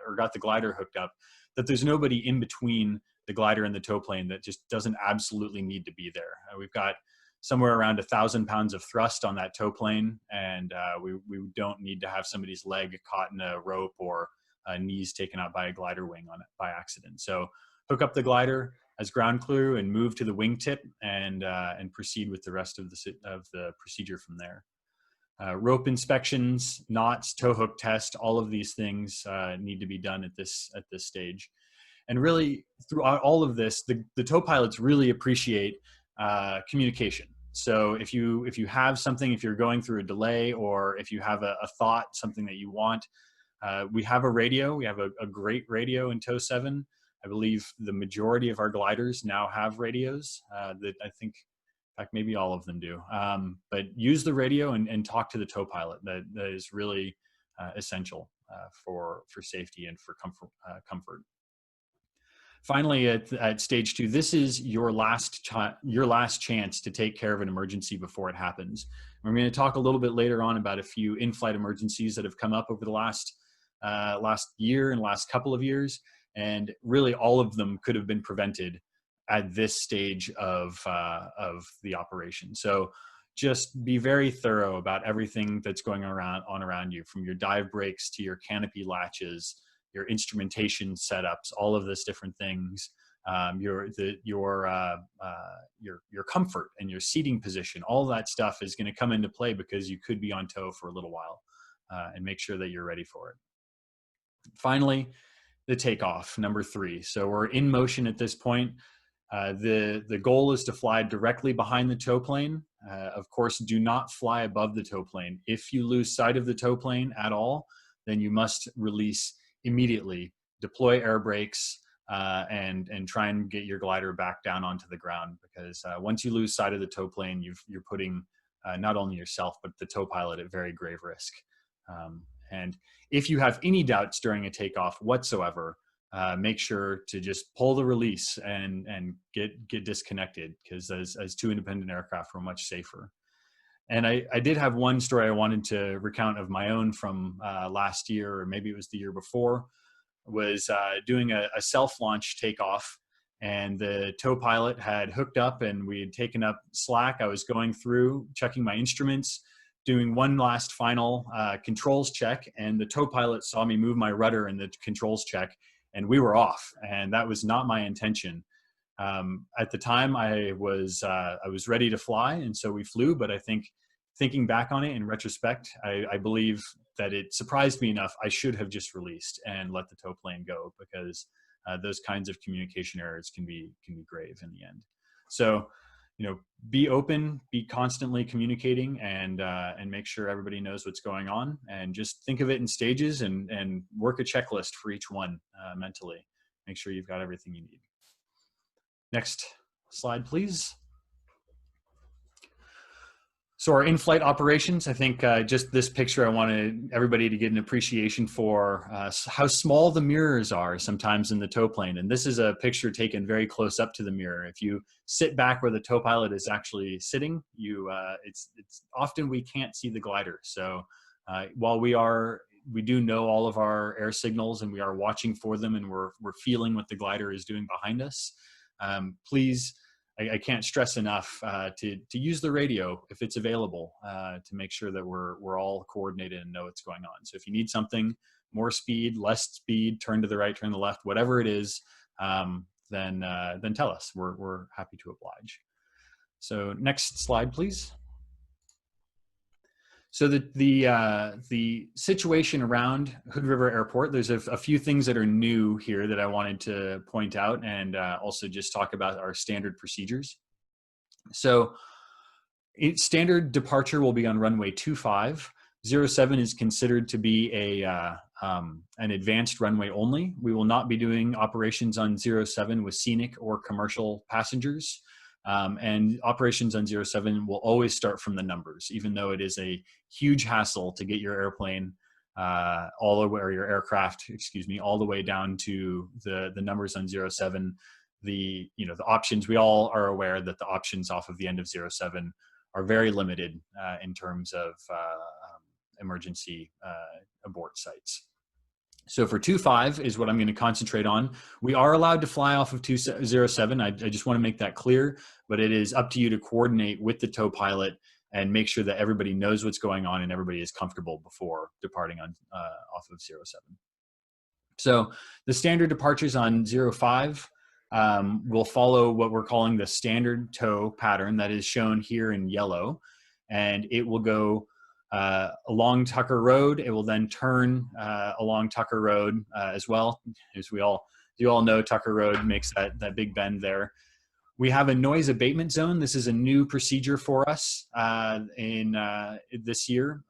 or got the glider hooked up, that there's nobody in between the glider and the tow plane that just doesn't absolutely need to be there. We've got somewhere around 1,000 pounds of thrust on that tow plane, and we don't need to have somebody's leg caught in a rope or knees taken out by a glider wing on it by accident. So hook up the glider as ground crew and move to the wingtip and proceed with the rest of the procedure from there. rope inspections, knots, tow hook test, all of these things need to be done at this stage. And really, throughout all of this, the tow pilots really appreciate communication. So if you have something, if you're going through a delay, or if you have a thought, something that you want, we have a radio. We have a great radio in Tow 7. I believe the majority of our gliders now have radios. That I think, in fact, maybe all of them do. But use the radio and talk to the tow pilot. That is really essential for safety and for comfort. Finally, at stage 2, this is your last chance to take care of an emergency before it happens. We're going to talk a little bit later on about a few in-flight emergencies that have come up over the last year and last couple of years, and really all of them could have been prevented at this stage of the operation. So just be very thorough about everything that's going around you, from your dive brakes to your canopy latches, your instrumentation setups, all of these different things, your comfort and your seating position, all that stuff is going to come into play because you could be on tow for a little while, and make sure that you're ready for it. Finally, the takeoff, number 3. So we're in motion at this point. The goal is to fly directly behind the tow plane. Of course, do not fly above the tow plane. If you lose sight of the tow plane at all, then you must release immediately, deploy air brakes, and try and get your glider back down onto the ground, because once you lose sight of the tow plane, you're putting not only yourself but the tow pilot at very grave risk. And if you have any doubts during a takeoff whatsoever, make sure to just pull the release and get disconnected, because as 2 independent aircraft, we're much safer. And I did have one story I wanted to recount of my own from last year, or maybe it was the year before. Was doing a self-launch takeoff, and the tow pilot had hooked up and we had taken up slack. I was going through, checking my instruments, doing one last final controls check, and the tow pilot saw me move my rudder in the controls check, and we were off, and that was not my intention. At the time, I was ready to fly, and so we flew. But I think, thinking back on it in retrospect, I believe that it surprised me enough. I should have just released and let the tow plane go, because those kinds of communication errors can be grave in the end. So, be open, be constantly communicating, and make sure everybody knows what's going on, and just think of it in stages and work a checklist for each one mentally. Make sure you've got everything you need. Next slide, please. So our in-flight operations, I think just this picture, I wanted everybody to get an appreciation for how small the mirrors are sometimes in the tow plane. And this is a picture taken very close up to the mirror. If you sit back where the tow pilot is actually sitting, it's often we can't see the glider. So while we do know all of our air signals, and we are watching for them, and we're feeling what the glider is doing behind us, please, I can't stress enough to use the radio if it's available, to make sure that we're all coordinated and know what's going on. So if you need something, more speed, less speed, turn to the right, turn to the left, whatever it is, then tell us. We're happy to oblige. So next slide, please. So the situation around Hood River Airport, there's a few things that are new here that I wanted to point out, and also just talk about our standard procedures. So standard departure will be on runway 25. 07 is considered to be an advanced runway only. We will not be doing operations on 07 with scenic or commercial passengers. And operations on 07 will always start from the numbers, even though it is a huge hassle to get your airplane your aircraft, all the way down to the numbers on 07. The options, we all are aware that the options off of the end of 07 are very limited in terms of emergency abort sites. So for 25 is what I'm going to concentrate on. We are allowed to fly off of 207. I just want to make that clear, but it is up to you to coordinate with the tow pilot and make sure that everybody knows what's going on and everybody is comfortable before departing on off of 07. So the standard departures on 05 will follow what we're calling the standard tow pattern that is shown here in yellow, and it will go along Tucker Road. It will then turn along Tucker Road as well. As you all know, Tucker Road makes that big bend there. We have a noise abatement zone. This is a new procedure for us in this year.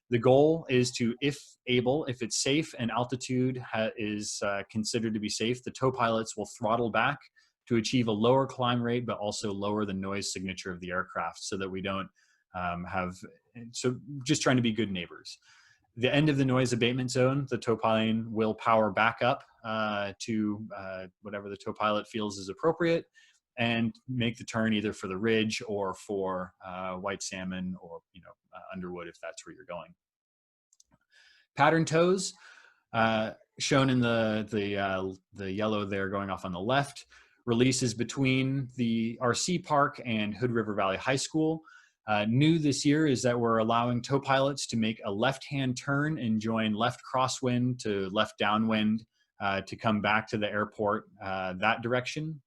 The goal is to, if it's safe and altitude is considered to be safe, the tow pilots will throttle back to achieve a lower climb rate, but also lower the noise signature of the aircraft so that we don't just trying to be good neighbors. The end of the noise abatement zone, the tow plane will power back up to whatever the tow pilot feels is appropriate and make the turn either for the ridge or for white salmon or Underwood if that's where you're going. Pattern tows, shown in the yellow there going off on the left, releases between the RC Park and Hood River Valley High School. New this year is that we're allowing tow pilots to make a left-hand turn and join left crosswind to left downwind to come back to the airport that direction.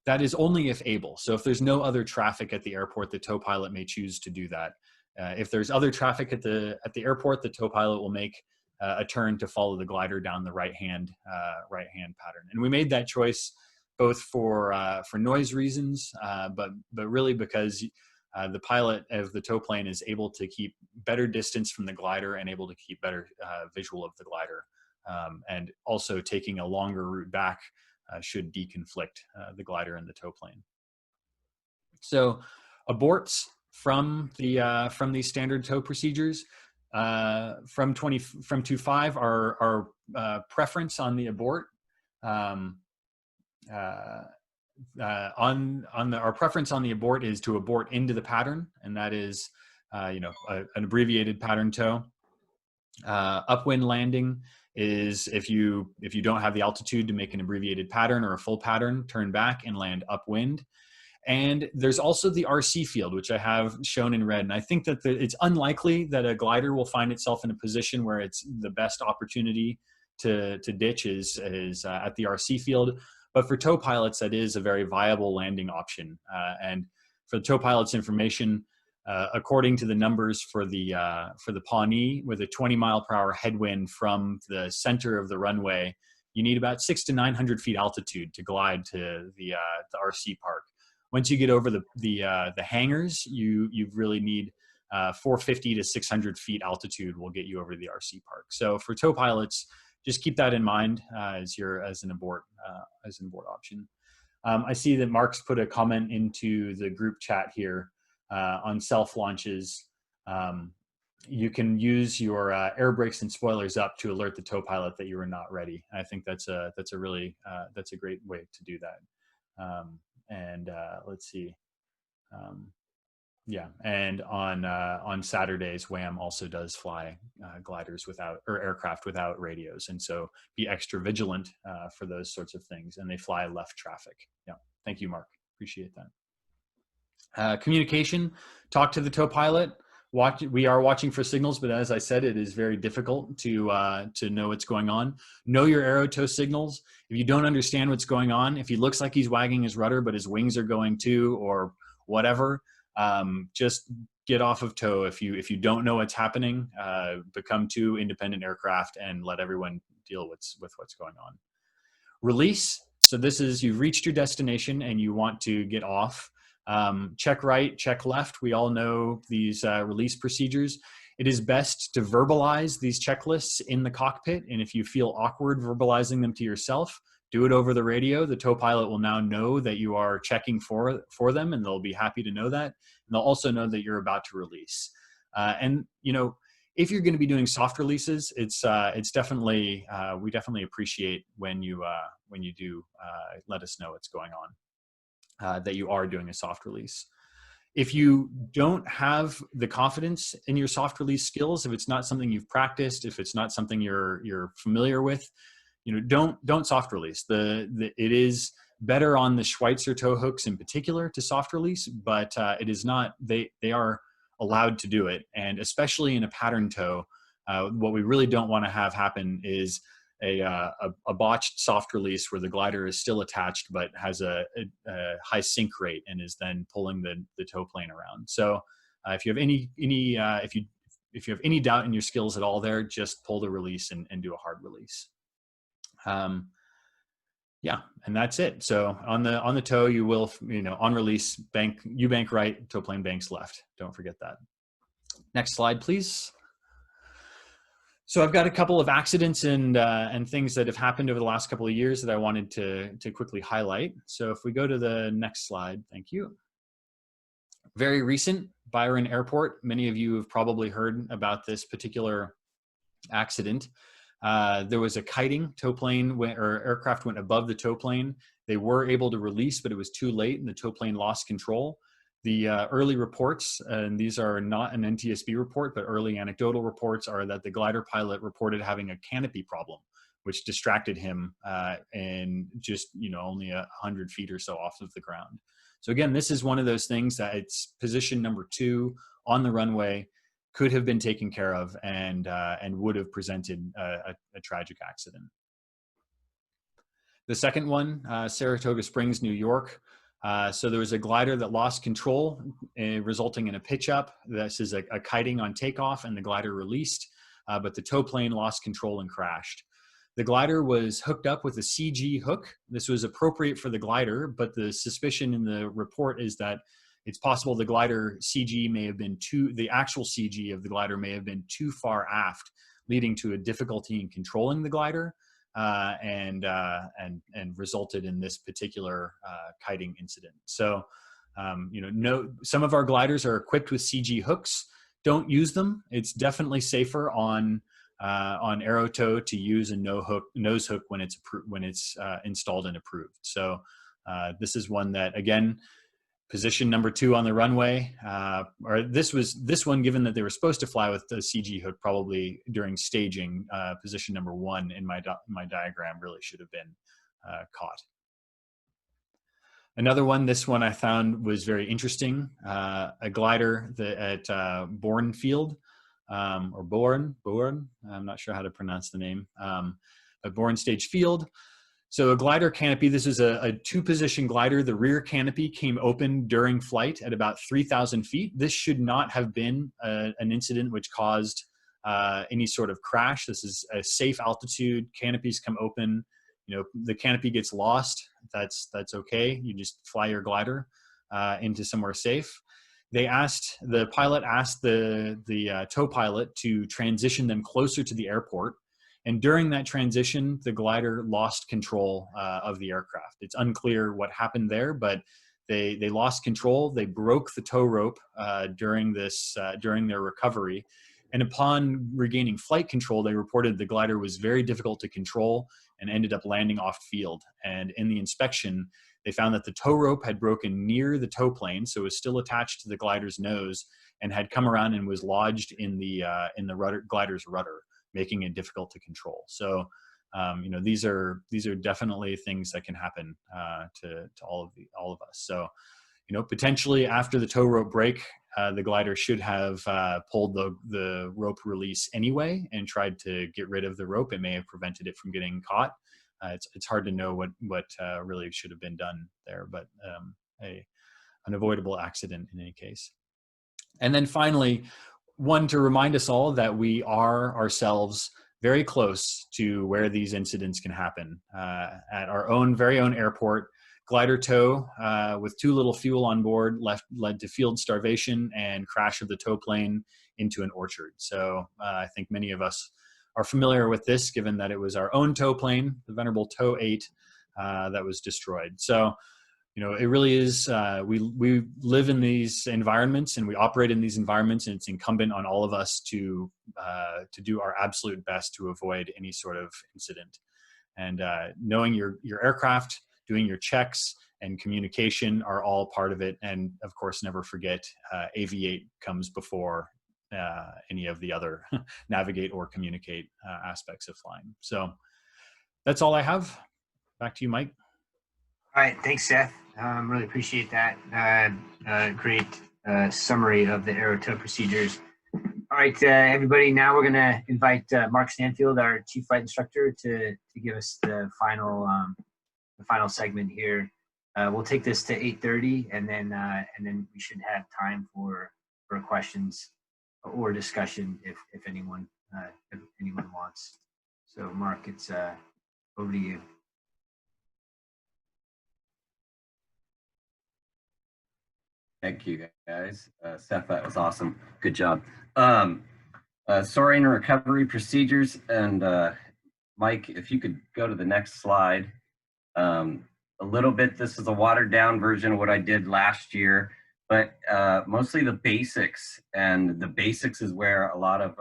That is only if able. So if there's no other traffic at the airport, the tow pilot may choose to do that. If there's other traffic at the airport, the tow pilot will make a turn to follow the glider down the right-hand pattern. And we made that choice both for noise reasons, but really because the pilot of the tow plane is able to keep better distance from the glider and able to keep better visual of the glider, and also taking a longer route back should deconflict the glider and the tow plane. So aborts from these standard tow procedures from 2.5 our preference on the abort. Our preference on the abort is to abort into the pattern, and that is an abbreviated pattern tow. Upwind landing is if you don't have the altitude to make an abbreviated pattern or a full pattern, turn back and land upwind. And there's also the RC field, which I have shown in red. And I think that it's unlikely that a glider will find itself in a position where it's the best opportunity to ditch is at the RC field. But for tow pilots, that is a very viable landing option. And for the tow pilot's information, according to the numbers for the Pawnee, with a 20-mile-per-hour headwind from the center of the runway, you need about 600 to 900 feet altitude to glide to the RC park. Once you get over the hangars, you really need 450 to 600 feet altitude will get you over the RC park. So for tow pilots, just keep that in mind as an abort option. I see that Mark's put a comment into the group chat here on self launches. You can use your air brakes and spoilers up to alert the tow pilot that you are not ready. I think that's a great way to do that. Let's see. And on Saturdays, WAM also does fly gliders or aircraft without radios, and so be extra vigilant for those sorts of things. And they fly left traffic. Yeah, thank you, Mark. Appreciate that. Communication. Talk to the tow pilot. We are watching for signals, but as I said, it is very difficult to know what's going on. Know your aero tow signals. If you don't understand what's going on, if he looks like he's wagging his rudder, but his wings are going too, or whatever, just get off of tow. If you don't know what's happening, become two independent aircraft and let everyone deal with what's going on. Release. So this is, you've reached your destination and you want to get off. Check right, check left. We all know these release procedures. It is best to verbalize these checklists in the cockpit. And if you feel awkward verbalizing them to yourself, do it over the radio. The tow pilot will now know that you are checking for them, and they'll be happy to know that. And they'll also know that you're about to release. If you're going to be doing soft releases, it's definitely, we definitely appreciate when you do let us know what's going on, that you are doing a soft release. If you don't have the confidence in your soft release skills, if it's not something you've practiced, if it's not something you're familiar with, don't soft release. It is better on the Schweitzer tow hooks in particular to soft release, but it is not. They are allowed to do it, and especially in a pattern tow, what we really don't want to have happen is a botched soft release where the glider is still attached but has a high sink rate and is then pulling the tow plane around. So if you have if you have any doubt in your skills at all there, just pull the release and do a hard release. Yeah, and that's it. So on the tow, you will, on release, you bank right, tow plane banks left. Don't forget that. Next slide, please. So I've got a couple of accidents and things that have happened over the last couple of years that I wanted to quickly highlight. So if we go to the next slide, thank you. Very recent, Byron Airport. Many of you have probably heard about this particular accident. There was a kiting. Tow plane or aircraft went above the tow plane. They were able to release, but it was too late and the tow plane lost control. The early reports, and these are not an NTSB report, but early anecdotal reports, are that the glider pilot reported having a canopy problem, which distracted him and just, only 100 feet or so off of the ground. So again, this is one of those things that it's position number 2 on the runway, could have been taken care of and would have presented a tragic accident. The second one, Saratoga Springs, New York. So there was a glider that lost control, resulting in a pitch up. This is a kiting on takeoff, and the glider released, but the tow plane lost control and crashed. The glider was hooked up with a CG hook. This was appropriate for the glider, but the suspicion in the report is that it's possible the glider CG may have been the actual CG of the glider may have been too far aft, leading to a difficulty in controlling the glider, and resulted in this particular kiting incident. So, some of our gliders are equipped with CG hooks. Don't use them. It's definitely safer on AeroTow to use a nose hook when it's installed and approved. So this is one that, again, position number 2 on the runway, or this one, given that they were supposed to fly with the CG hook, probably during staging, position number 1 in my diagram really should have been caught. Another one, this one I found was very interesting, a glider at Bourne Field, or Bourne, I'm not sure how to pronounce the name, but Bourne Stage Field. So a glider canopy, this is a 2-position glider. The rear canopy came open during flight at about 3,000 feet. This should not have been an incident which caused any sort of crash. This is a safe altitude. Canopies come open. The canopy gets lost. That's okay. You just fly your glider into somewhere safe. The pilot asked the tow pilot to transition them closer to the airport. And during that transition, the glider lost control of the aircraft. It's unclear what happened there, but they lost control. They broke the tow rope during their recovery. And upon regaining flight control, they reported the glider was very difficult to control and ended up landing off field. And in the inspection, they found that the tow rope had broken near the tow plane, so it was still attached to the glider's nose and had come around and was lodged in the glider's rudder, making it difficult to control. So, these are definitely things that can happen to all of us. So, potentially after the tow rope break, the glider should have pulled the rope release anyway and tried to get rid of the rope. It may have prevented it from getting caught. It's hard to know what really should have been done there, but an avoidable accident in any case. And then finally, one to remind us all that we are ourselves very close to where these incidents can happen. At our very own airport, glider tow with too little fuel on board led to field starvation and crash of the tow plane into an orchard. So I think many of us are familiar with this, given that it was our own tow plane, the venerable Tow 8, that was destroyed. So, it really is, we live in these environments and we operate in these environments, and it's incumbent on all of us to do our absolute best to avoid any sort of incident. And knowing your aircraft, doing your checks and communication are all part of it. And of course, never forget, aviate comes before any of the other navigate or communicate aspects of flying. So that's all I have. Back to you, Mike.
All right, thanks, Seth. Really appreciate that. Great summary of the AeroTow procedures. All right, everybody. Now we're gonna invite Mark Stanfield, our chief flight instructor, to give us the final segment here. We'll take this to 8:30, and then we should have time for questions or discussion if anyone wants. So, Mark, it's over to you.
Thank you, guys. Seth, that was awesome. Good job. Soaring and recovery procedures. And Mike, if you could go to the next slide. A little bit, this is a watered down version of what I did last year, but mostly the basics. And the basics is where a lot of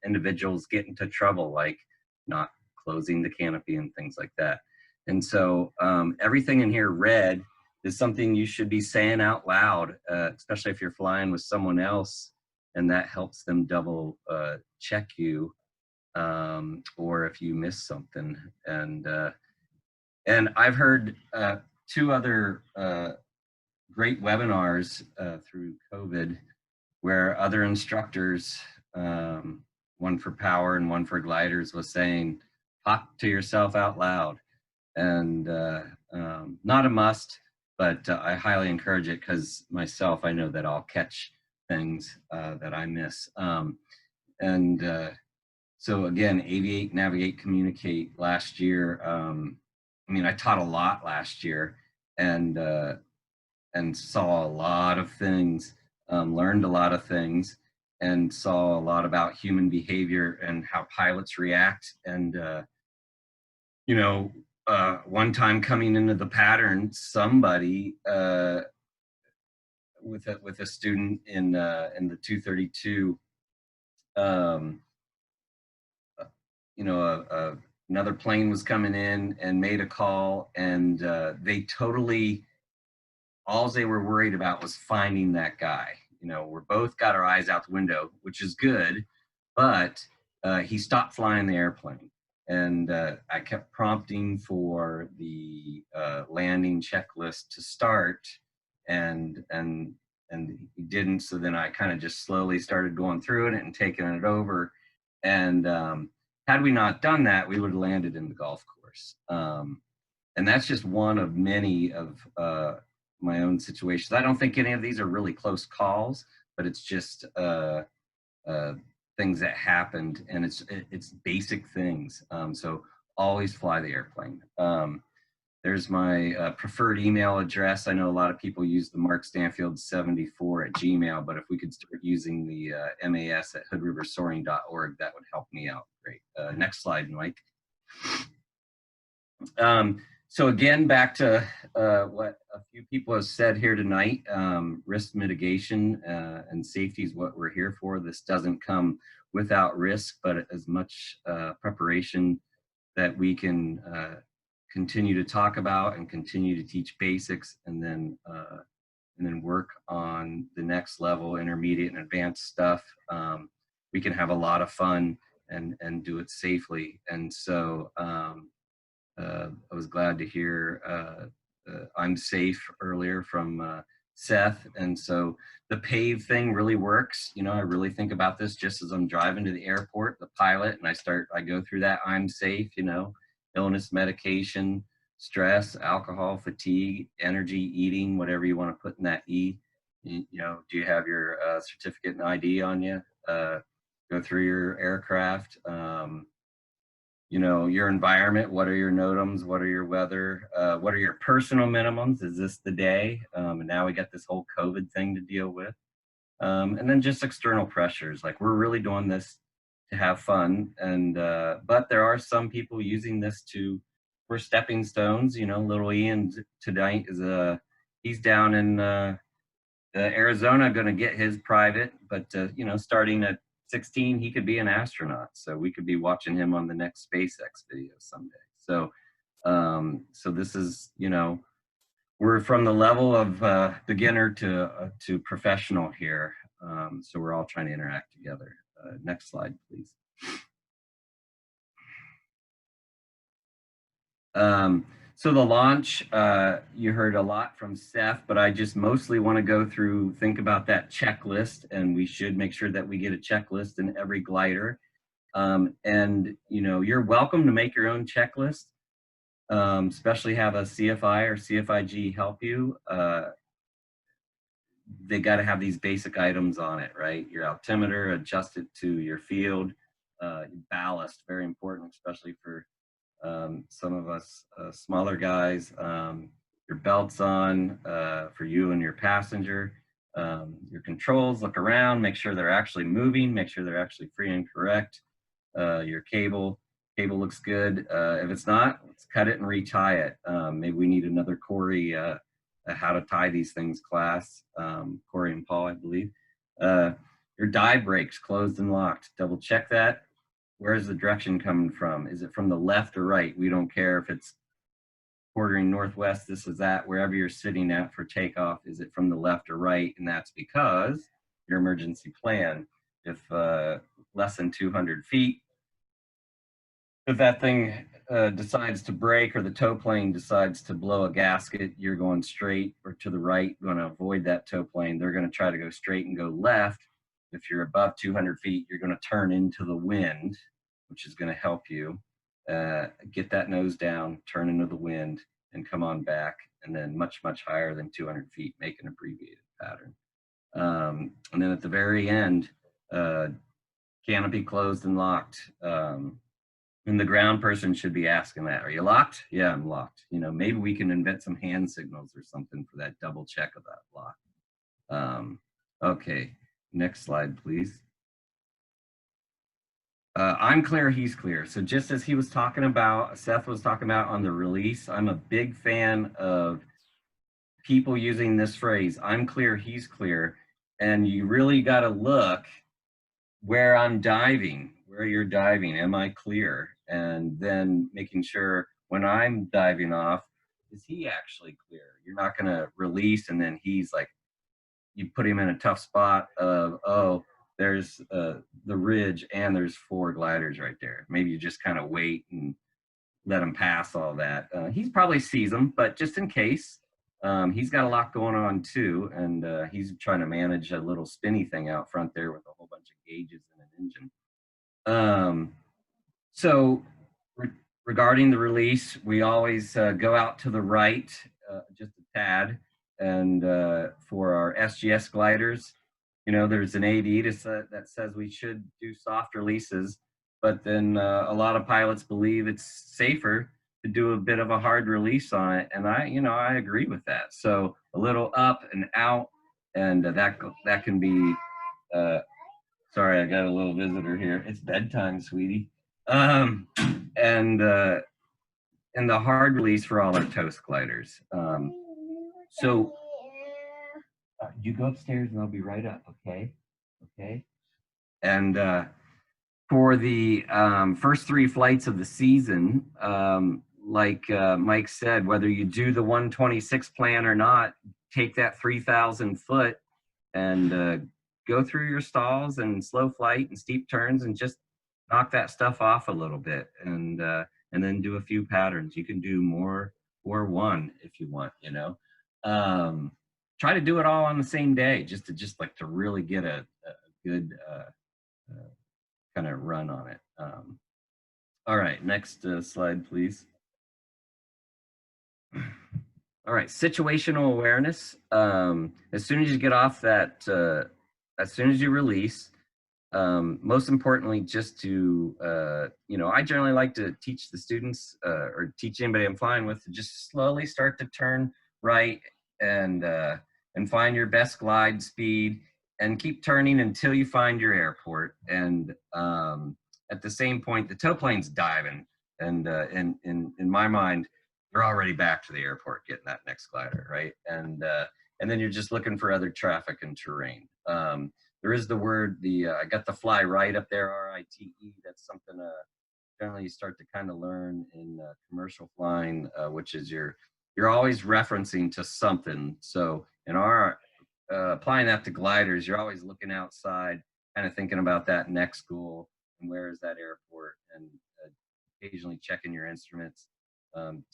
individuals get into trouble, like not closing the canopy and things like that. And so everything in here red is something you should be saying out loud, especially if you're flying with someone else, and that helps them double check you, or if you miss something. And I've heard 2 other great webinars through COVID where other instructors, one for power and one for gliders, was saying, talk to yourself out loud. And not a must, but I highly encourage it, because myself, I know that I'll catch things that I miss. So again, aviate, navigate, communicate. Last year, I mean, I taught a lot last year, and saw a lot of things, learned a lot of things, and saw a lot about human behavior and how pilots react. And one time coming into the pattern, somebody with a student in the 232, another plane was coming in and made a call, and they totally, all they were worried about was finding that guy. We're both got our eyes out the window, which is good, but he stopped flying the airplane. And I kept prompting for the landing checklist to start, and he didn't. So then I kind of just slowly started going through it and taking it over. And had we not done that, we would have landed in the golf course. And that's just one of many of my own situations. I don't think any of these are really close calls, but it's just things that happened, and it's basic things. So always fly the airplane. There's my preferred email address. I know a lot of people use the markstanfield74 at Gmail, but if we could start using the mas@hoodriversoaring.org, that would help me out. Great. Next slide, Mike. So again, back to what a few people have said here tonight, risk mitigation and safety is what we're here for. This doesn't come without risk, but as much preparation that we can continue to talk about and continue to teach basics, and then work on the next level, intermediate and advanced stuff. We can have a lot of fun and do it safely. And so I was glad to hear I'm safe earlier from Seth. And so the PAVE thing really works. I really think about this just as I'm driving to the airport, the pilot, and I go through that I'm safe, illness, medication, stress, alcohol, fatigue, energy, eating, whatever you want to put in that E. Do you have your certificate and ID on you? Go through your aircraft. Your environment, what are your NOTAMs, what are your weather, what are your personal minimums, is this the day? And now we got this whole COVID thing to deal with. And then just external pressures, like we're really doing this to have fun. And but there are some people using this for stepping stones. Little Ian tonight is he's down in Arizona going to get his private, but starting at 16, he could be an astronaut. So we could be watching him on the next SpaceX video someday. So, so this is, we're from the level of beginner to professional here. So we're all trying to interact together. Next slide, please. So the launch, you heard a lot from Seth, but I just mostly want to go through, think about that checklist, and we should make sure that we get a checklist in every glider. And you know, you're welcome to make your own checklist, especially have a CFI or CFIG help you. They got to have these basic items on it, right? Your altimeter, adjust it to your field, ballast, very important, especially for some of us smaller guys. Your belts on for you and your passenger. Your controls, look around, make sure they're actually moving, make sure they're actually free and correct. Your cable looks good. If it's not, let's cut it and retie it. Maybe we need another Corey how to tie these things class. Corey and Paul, I believe. Your dive brakes closed and locked. Double check that. Where's the direction coming from? Is it from the left or right? We don't care if it's quartering northwest, this is that, wherever you're sitting at for takeoff, is it from the left or right? And that's because your emergency plan, if less than 200 feet, if that thing decides to break or the tow plane decides to blow a gasket, you're going straight or to the right, going to avoid that tow plane. They're going to try to go straight and go left. If you're above 200 feet, you're going to turn into the wind, which is going to help you get that nose down, turn into the wind, and come on back. And then much, much higher than 200 feet, make an abbreviated pattern. And then at the very end, canopy closed and locked. And the ground person should be asking that, are you locked? Yeah, I'm locked. You know, maybe we can invent some hand signals or something for that double check of that lock. Okay, next slide, please. I'm clear, he's clear. So just as he was talking about, Seth was talking about on the release, I'm a big fan of people using this phrase, I'm clear, he's clear. And you really got to look where I'm diving, where you're diving, am I clear? And then making sure when I'm diving off, is he actually clear? You're not going to release and then he's like, you put him in a tough spot of, oh, there's the ridge and there's 4 gliders right there. Maybe you just kind of wait and let him pass all that. He probably sees them, but just in case, he's got a lot going on too. And he's trying to manage a little spinny thing out front there with a whole bunch of gauges and an engine. So regarding the release, we always go out to the right just a tad. And for our SGS gliders, you know, there's an AD that says we should do soft releases, but then a lot of pilots believe it's safer to do a bit of a hard release on it. And I agree with that. So a little up and out, and that can be, sorry, I got a little visitor here. It's bedtime, sweetie. And the hard release for all our toast gliders. So you go upstairs and I'll be right up, okay? Okay. And for the first 3 flights of the season, like Mike said, whether you do the 126 plan or not, take that 3,000 foot and go through your stalls and slow flight and steep turns and just knock that stuff off a little bit and then do a few patterns. You can do more or one if you want, you know. Try to do it all on the same day just to really get a good kind of run on it. All right, next slide, please. All right, situational awareness. As soon as you get off that, as soon as you release, most importantly, just to, I generally like to teach the students or teach anybody I'm flying with to just slowly start to turn right and find your best glide speed and keep turning until you find your airport. And at the same point, the tow plane's diving. And in my mind, you're already back to the airport getting that next glider, right? And then you're just looking for other traffic and terrain. There is the word, I got the fly right up there, RITE. That's something generally you start to kind of learn in commercial flying, which is you're always referencing to something. So in our applying that to gliders, you're always looking outside, kind of thinking about that next goal and where is that airport, and occasionally checking your instruments.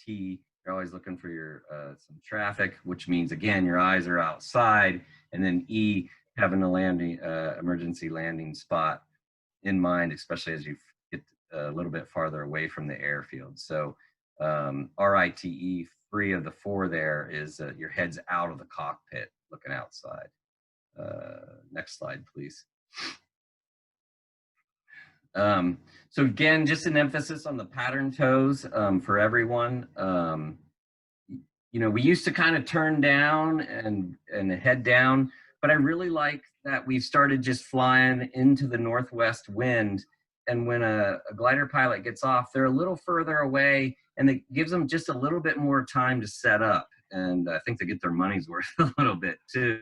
T You're always looking for your some traffic, which means again your eyes are outside, and then E, having a landing emergency landing spot in mind, especially as you get a little bit farther away from the airfield. So RITE, 3 of the 4 there is your head's out of the cockpit looking outside. Next slide, please. So again, just an emphasis on the pattern toes for everyone. You know, we used to kind of turn down and head down, but I really like that we've started just flying into the northwest wind. And when a glider pilot gets off, they're a little further away, and it gives them just a little bit more time to set up. And I think they get their money's worth a little bit too.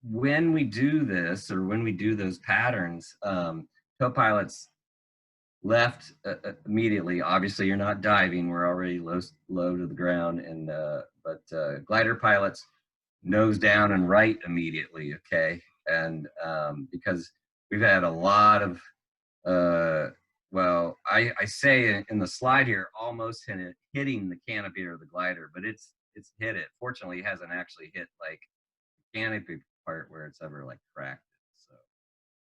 When we do this, or when we do those patterns, co-pilots left immediately. Obviously, you're not diving. We're already low to the ground, and but glider pilots nose down and right immediately. Okay, and because we've had a lot of well, I say in the slide here, almost hitting the canopy or the glider, but it's hit it. Fortunately, it hasn't actually hit like the canopy part where it's ever like cracked it.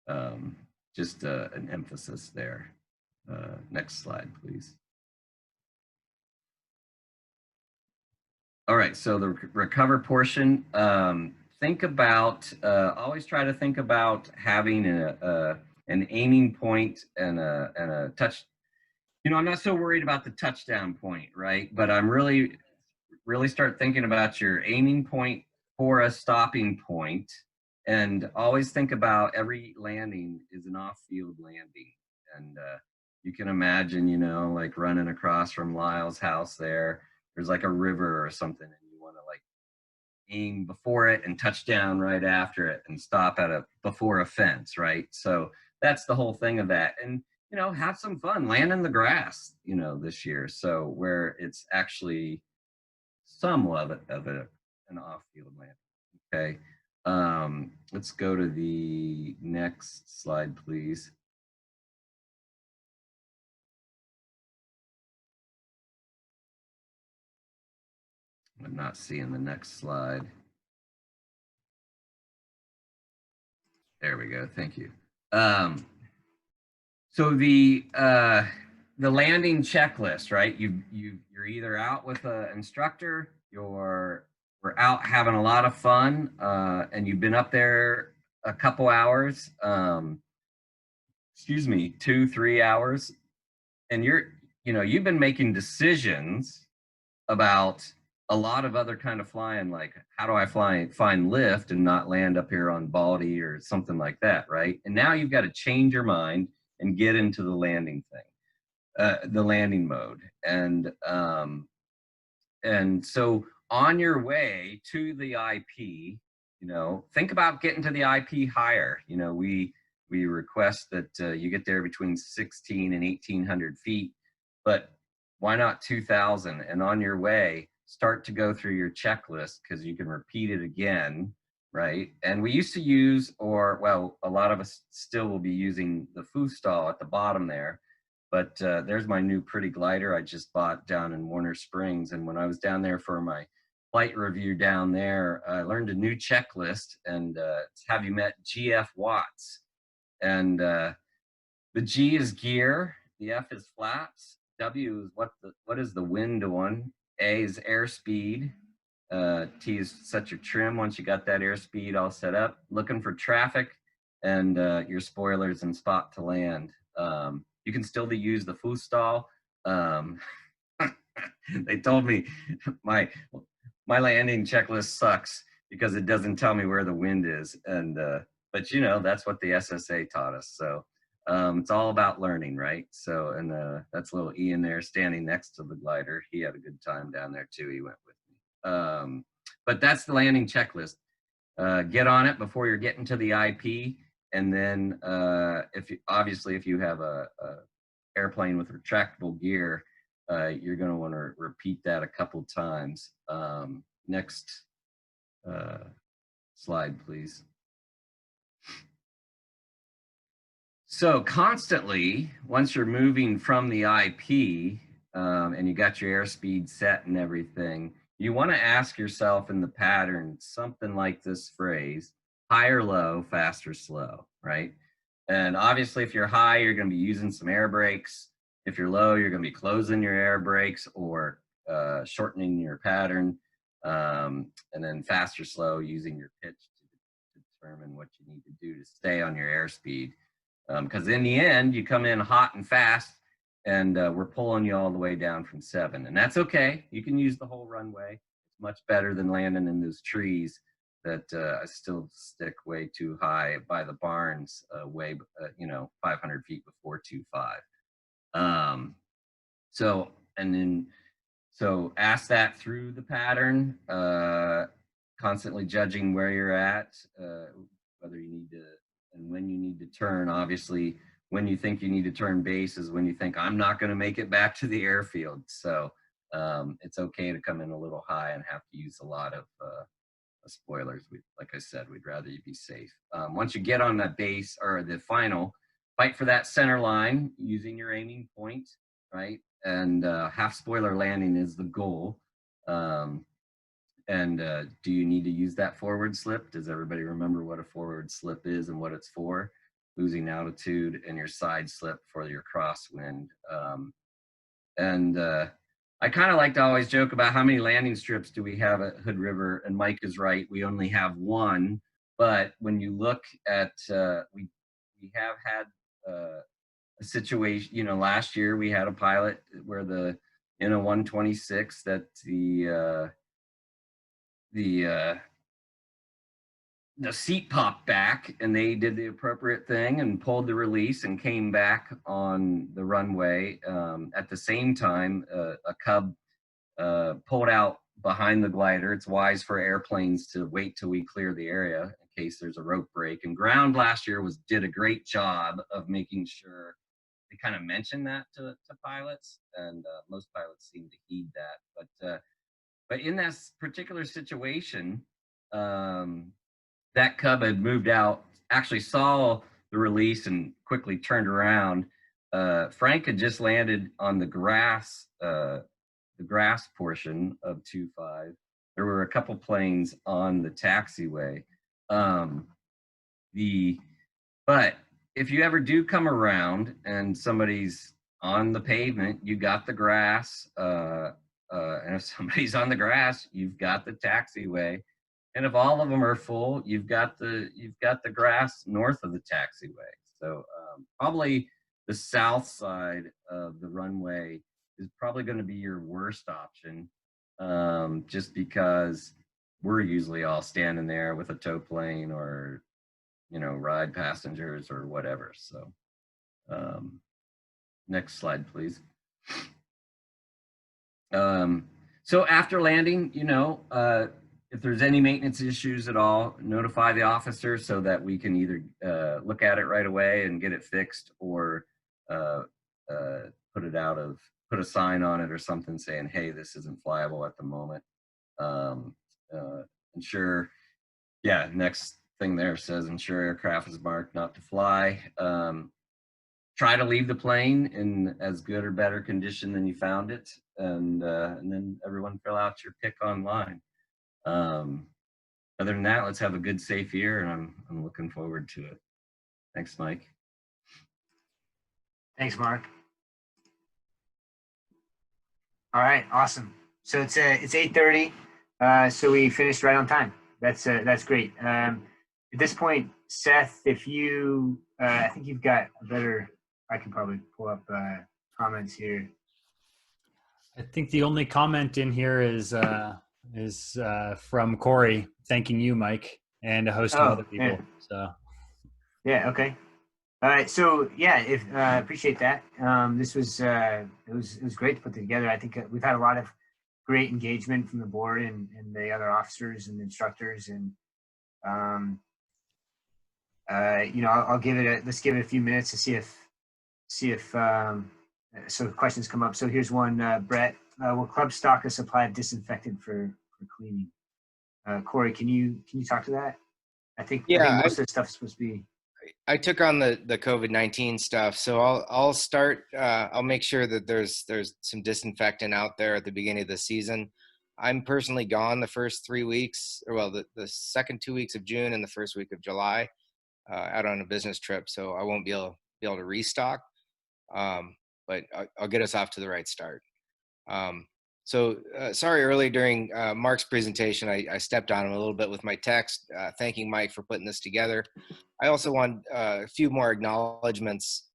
So just an emphasis there. Next slide, please. All right, so the recover portion, think about, always try to think about having an aiming point and a touch. You know, I'm not so worried about the touchdown point, right? But I'm really start thinking about your aiming point for a stopping point, and always think about every landing is an off-field landing. And you can imagine, you know, like running across from Lyle's house there. There's like a river or something, and you want to like aim before it and touch down right after it and stop at before a fence, right? So that's the whole thing of that. And you know, have some fun, land in the grass, you know, this year. So where it's actually somewhat of an off-field landing. Okay, let's go to the next slide, please. I'm not seeing the next slide. There we go. Thank you. So the landing checklist, right? You're either out with an instructor, we're out having a lot of fun, and you've been up there a couple hours, excuse me, 2-3 hours, and you've been making decisions about a lot of other kind of flying, like how do I find lift and not land up here on Baldy or something like that, right? And now you've got to change your mind and get into the landing thing, the landing mode. And so on your way to the IP, you know, think about getting to the IP higher. You know, we request that you get there between 16 and 1,800 feet, but why not 2,000? And on your way, start to go through your checklist, because you can repeat it again, right? And we used to use, or well, a lot of us still will be using the foostal at the bottom there. But there's my new pretty glider I just bought down in Warner Springs. And when I was down there for my flight review down there, I learned a new checklist, and it's have you met GF watts? And the G is gear, the F is flaps, W is what is the wind on, A is airspeed, T is set your trim once you got that airspeed all set up, looking for traffic, and your spoilers and spot to land. You can still use the foostal. They told me my landing checklist sucks because it doesn't tell me where the wind is, and but you know, that's what the SSA taught us. So it's all about learning, right? So, and that's little Ian there standing next to the glider. He had a good time down there too. He went with me. But that's the landing checklist. Get on it before you're getting to the IP. And then if you have a airplane with retractable gear, you're going to want to repeat that a couple times. Next slide, please. So constantly, once you're moving from the IP and you got your airspeed set and everything, you want to ask yourself in the pattern something like this phrase: high or low, fast or slow, right? And obviously, if you're high, you're going to be using some air brakes. If you're low, you're going to be closing your air brakes or shortening your pattern. And then fast or slow, using your pitch to determine what you need to do to stay on your airspeed. Because in the end, you come in hot and fast, and we're pulling you all the way down from 7. And that's okay. You can use the whole runway. It's much better than landing in those trees that I still stick way too high by the barns, 500 feet before 2.5. So ask that through the pattern, constantly judging where you're at, whether you need to, and when you need to turn. Obviously, when you think you need to turn base is when you think, I'm not going to make it back to the airfield. So it's okay to come in a little high and have to use a lot of spoilers. Like I said, we'd rather you be safe. Once you get on that base or the final, fight for that center line using your aiming point, right? And half spoiler landing is the goal. Do you need to use that forward slip? Does everybody remember what a forward slip is and what it's for? Losing altitude, and your side slip for your crosswind. I kind of like to always joke about how many landing strips do we have at Hood River, and Mike is right, we only have one. But when you look at, we have had a situation, last year we had a pilot where in a 126 that the seat popped back, and they did the appropriate thing and pulled the release and came back on the runway. At the same time, a Cub pulled out behind the glider. It's wise for airplanes to wait till we clear the area in case there's a rope break. And Ground last year did a great job of making sure they kind of mentioned that to pilots, and most pilots seem to heed that. But in that particular situation, that Cub had moved out, actually saw the release and quickly turned around. Frank had just landed on the grass portion of 2.5. There were a couple planes on the taxiway. But if you ever do come around and somebody's on the pavement, you got the grass. And if somebody's on the grass, you've got the taxiway. And if all of them are full, you've got the grass north of the taxiway. So probably the south side of the runway is probably going to be your worst option, just because we're usually all standing there with a tow plane or, ride passengers or whatever. So next slide, please. So after landing, if there's any maintenance issues at all, notify the officer so that we can either look at it right away and get it fixed, or put a sign on it or something saying, hey, this isn't flyable at the moment. Ensure, next thing there says ensure aircraft is marked not to fly. Try to leave the plane in as good or better condition than you found it, and then everyone fill out your pick online. Other than that, let's have a good, safe year, and I'm looking forward to it. Thanks, Mike.
Thanks, Mark. All right, awesome. So it's 8:30, so we finished right on time. That's great. At this point, Seth, if you, I think you've got a better. I can probably pull up comments here.
I think the only comment in here is from Corey thanking you, Mike, and a host of other people.
Yeah.
So
yeah, okay. All right, so appreciate that. This was it was great to put together. I think we've had a lot of great engagement from the board and the other officers and instructors, and I'll give it let's give it a few minutes to see if so questions come up. So here's one, Brett. Will club stock a supply of disinfectant for cleaning? Corey, can you talk to that? I think most of the stuff is supposed to be.
I took on the COVID-19 stuff, so I'll start. I'll make sure that there's some disinfectant out there at the beginning of the season. I'm personally gone the first 3 weeks, or well, the second 2 weeks of June and the first week of July, out on a business trip, so I won't be able to restock. But I'll get us off to the right start. Sorry, early during Mark's presentation, I stepped on him a little bit with my text, thanking Mike for putting this together. I also want a few more acknowledgments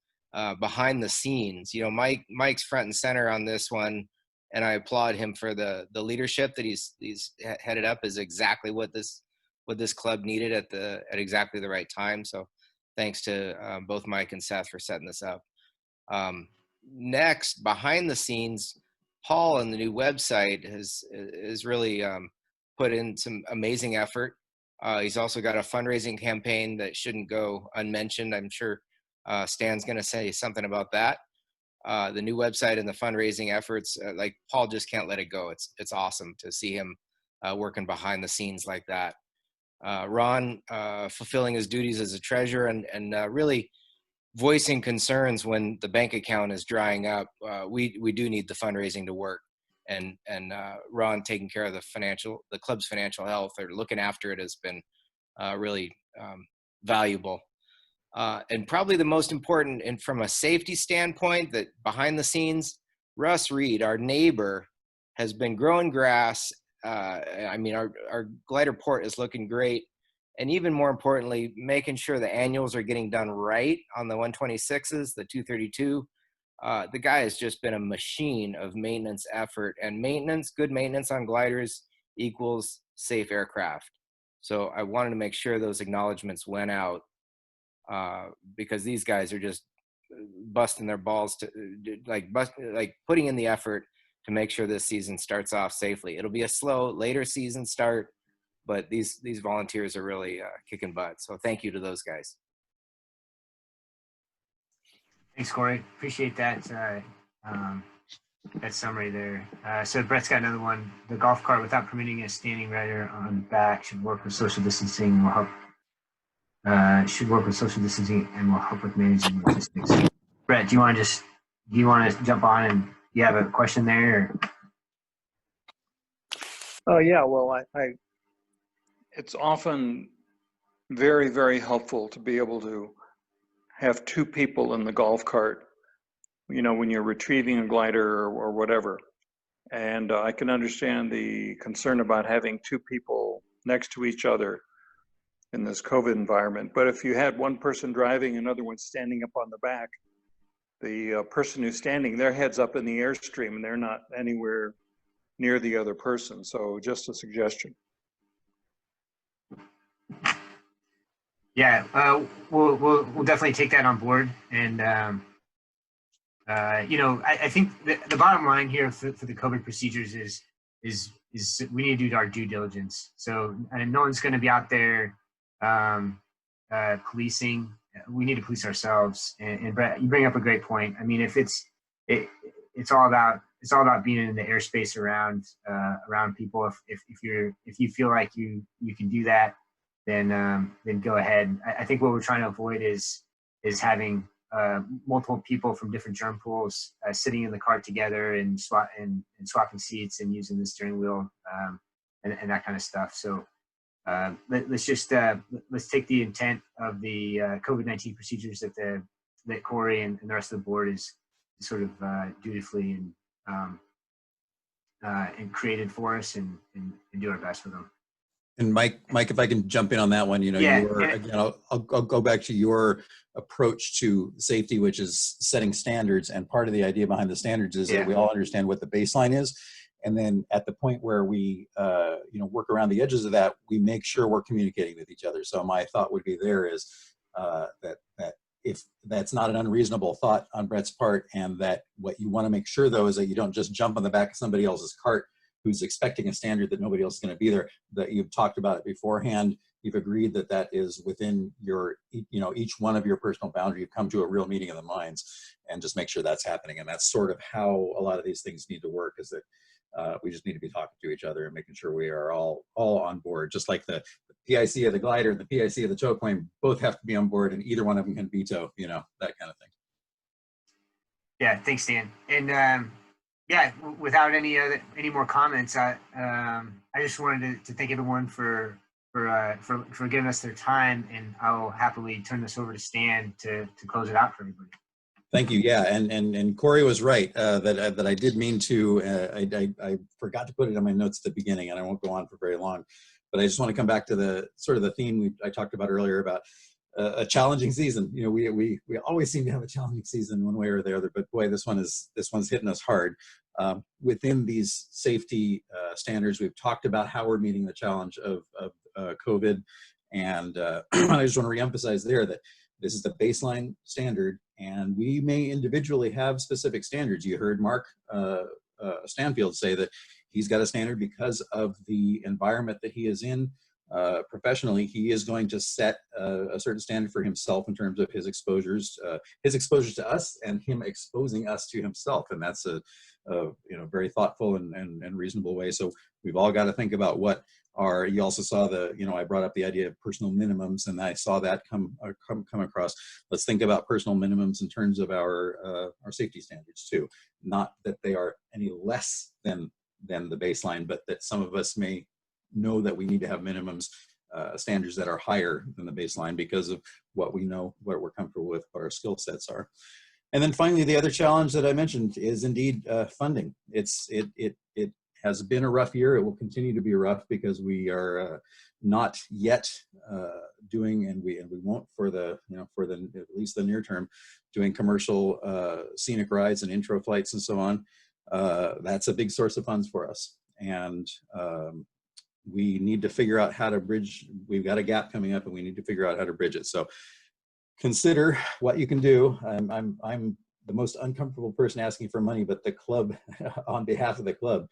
behind the scenes. You know, Mike's front and center on this one, and I applaud him for the leadership that he's headed up. Is exactly what this club needed at exactly the right time. So thanks to both Mike and Seth for setting this up. Next, behind the scenes, Paul and the new website has really put in some amazing effort. He's also got a fundraising campaign that shouldn't go unmentioned. I'm sure Stan's going to say something about that. The new website and the fundraising efforts, like Paul just can't let it go. It's awesome to see him working behind the scenes like that. Ron fulfilling his duties as a treasurer and really voicing concerns when the bank account is drying up. We do need the fundraising to work, and Ron taking care of the club's financial health or looking after it has been really valuable. And probably the most important, and from a safety standpoint, that behind the scenes, Russ Reed, our neighbor, has been growing grass. I mean, our glider port is looking great. And even more importantly, making sure the annuals are getting done right on the 126s, the 232. The guy has just been a machine of maintenance effort, and good maintenance on gliders equals safe aircraft. So I wanted to make sure those acknowledgments went out because these guys are just busting their balls to putting in the effort to make sure this season starts off safely. It'll be a slow later season start, but these volunteers are really kicking butt. So thank you to those guys.
Thanks, Corey. Appreciate that that summary there. So Brett's got another one. The golf cart without permitting a standing rider on back should work with social distancing and will help. Should work with social distancing and will help with managing logistics. Brett, do you want to jump on and you have a question there?
Oh yeah, well, I it's often very, very helpful to be able to have two people in the golf cart, you know, when you're retrieving a glider or whatever. And I can understand the concern about having two people next to each other in this COVID environment. But if you had one person driving, another one standing up on the back, the person who's standing, their head's up in the airstream and they're not anywhere near the other person. So just a suggestion.
Yeah, we'll definitely take that on board. And, you know, I think the bottom line here for the COVID procedures is we need to do our due diligence. So no one's going to be out there policing. We need to police ourselves. And Brett, you bring up a great point. I mean, if it's all about being in the airspace around people. If you feel like you can do that, then go ahead. I think what we're trying to avoid is having multiple people from different germ pools sitting in the cart together and swapping seats and using the steering wheel and that kind of stuff. So let's take the intent of the COVID-19 procedures that Corey and the rest of the board is sort of dutifully and created for us and do our best with them.
And Mike, if I can jump in on that one, you know, again, I'll go back to your approach to safety, which is setting standards. And part of the idea behind the standards is that we all understand what the baseline is. And then at the point where we, work around the edges of that, we make sure we're communicating with each other. So my thought would be there is that if that's not an unreasonable thought on Brett's part, and that what you want to make sure though is that you don't just jump on the back of somebody else's cart who's expecting a standard that nobody else is going to be there, that you've talked about it beforehand, you've agreed that that is within your, each one of your personal boundary, you've come to a real meeting of the minds, and just make sure that's happening. And that's sort of how a lot of these things need to work, is that we just need to be talking to each other and making sure we are all on board. Just like the PIC of the glider and the PIC of the tow plane both have to be on board, and either one of them can veto, you know, that kind of thing.
Yeah, thanks, Dan. And yeah, without any more comments, I just wanted to thank everyone for giving us their time, and I'll happily turn this over to Stan to close it out for everybody.
Thank you. Yeah, and Corey was right that I did mean to. I forgot to put it in my notes at the beginning, and I won't go on for very long. But I just want to come back to the sort of the theme I talked about earlier about a challenging season. You know, we always seem to have a challenging season one way or the other, but boy, this one's hitting us hard. Within these safety standards, we've talked about how we're meeting the challenge of COVID, and I just want to reemphasize there that this is the baseline standard, and we may individually have specific standards. You heard Mark Stanfield say that he's got a standard because of the environment that he is in professionally. He is going to set a certain standard for himself in terms of his exposures to us, and him exposing us to himself, and that's a you know, very thoughtful and reasonable way. So we've all got to think about what are. You also saw you know, I brought up the idea of personal minimums, and I saw that come across. Let's think about personal minimums in terms of our safety standards too. Not that they are any less than the baseline, but that some of us may know that we need to have minimums, standards that are higher than the baseline because of what we know, what we're comfortable with, what our skill sets are. And then finally, the other challenge that I mentioned is indeed funding. It has been a rough year. It will continue to be rough because we are not yet doing, and we won't for the at least the near term, doing commercial scenic rides and intro flights and so on. That's a big source of funds for us, and we need to figure out how to bridge. We've got a gap coming up, and we need to figure out how to bridge it. So consider what you can do. I'm the most uncomfortable person asking for money, but the club, on behalf of the club,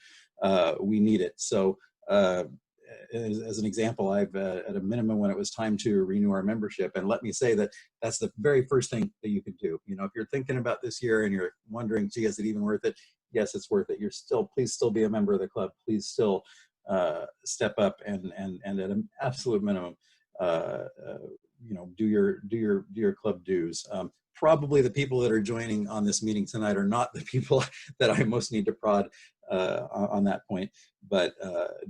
we need it. So as an example, I've at a minimum, when it was time to renew our membership, and let me say that that's the very first thing that you can do. You know, if you're thinking about this year and you're wondering, gee, is it even worth it? Yes, it's worth it. Please still be a member of the club. Please still step up and at an absolute minimum, you know, do your club dues. Probably the people that are joining on this meeting tonight are not the people that I most need to prod on that point, but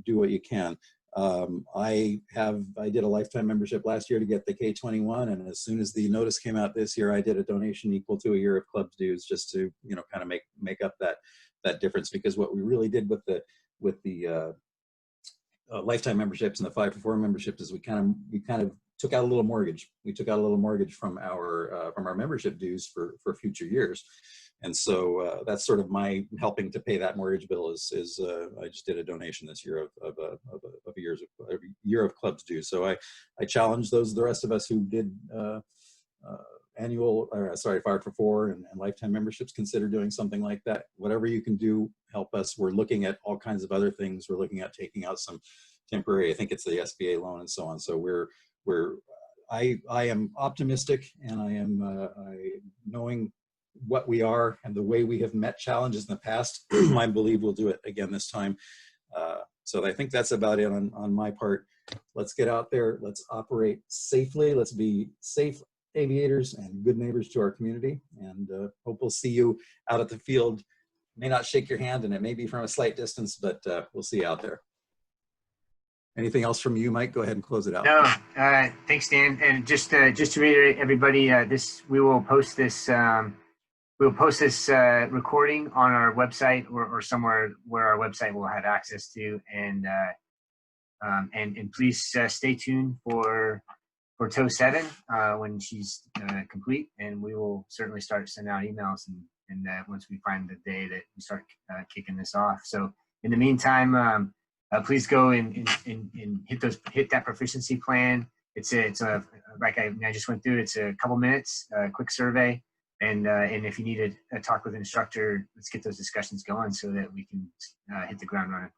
do what you can. I did a lifetime membership last year to get the K21, and as soon as the notice came out this year, I did a donation equal to a year of club dues, just to, you know, kind of make up that difference. Because what we really did with the lifetime memberships and the 5-for-4 memberships is we kind of took out a little mortgage. We took out a little mortgage from our membership dues for future years, and so that's sort of my helping to pay that mortgage bill. Is I just did a donation this year of a year of clubs dues. So I challenge the rest of us who did annual, 5-for-4 and lifetime memberships, consider doing something like that. Whatever you can do, help us. We're looking at all kinds of other things. We're looking at taking out some temporary, I think it's the SBA loan and so on. So I am optimistic, and I am knowing what we are and the way we have met challenges in the past. I believe we'll do it again this time. So I think that's about it on my part. Let's get out there. Let's operate safely. Let's be safe aviators and good neighbors to our community, and hope we'll see you out at the field. May not shake your hand, and it may be from a slight distance, but we'll see you out there. Anything else from you, Mike? Go ahead and close it out.
No, thanks, Dan. And just to reiterate, everybody, we will post this recording on our website or somewhere where our website will have access to, and please stay tuned for TOW 7 when she's complete, and we will certainly start sending out emails and once we find the day that we start kicking this off. So in the meantime, please go and hit that proficiency plan. It's like I just went through. It's a couple minutes, quick survey, and if you need to talk with an instructor, let's get those discussions going so that we can hit the ground running.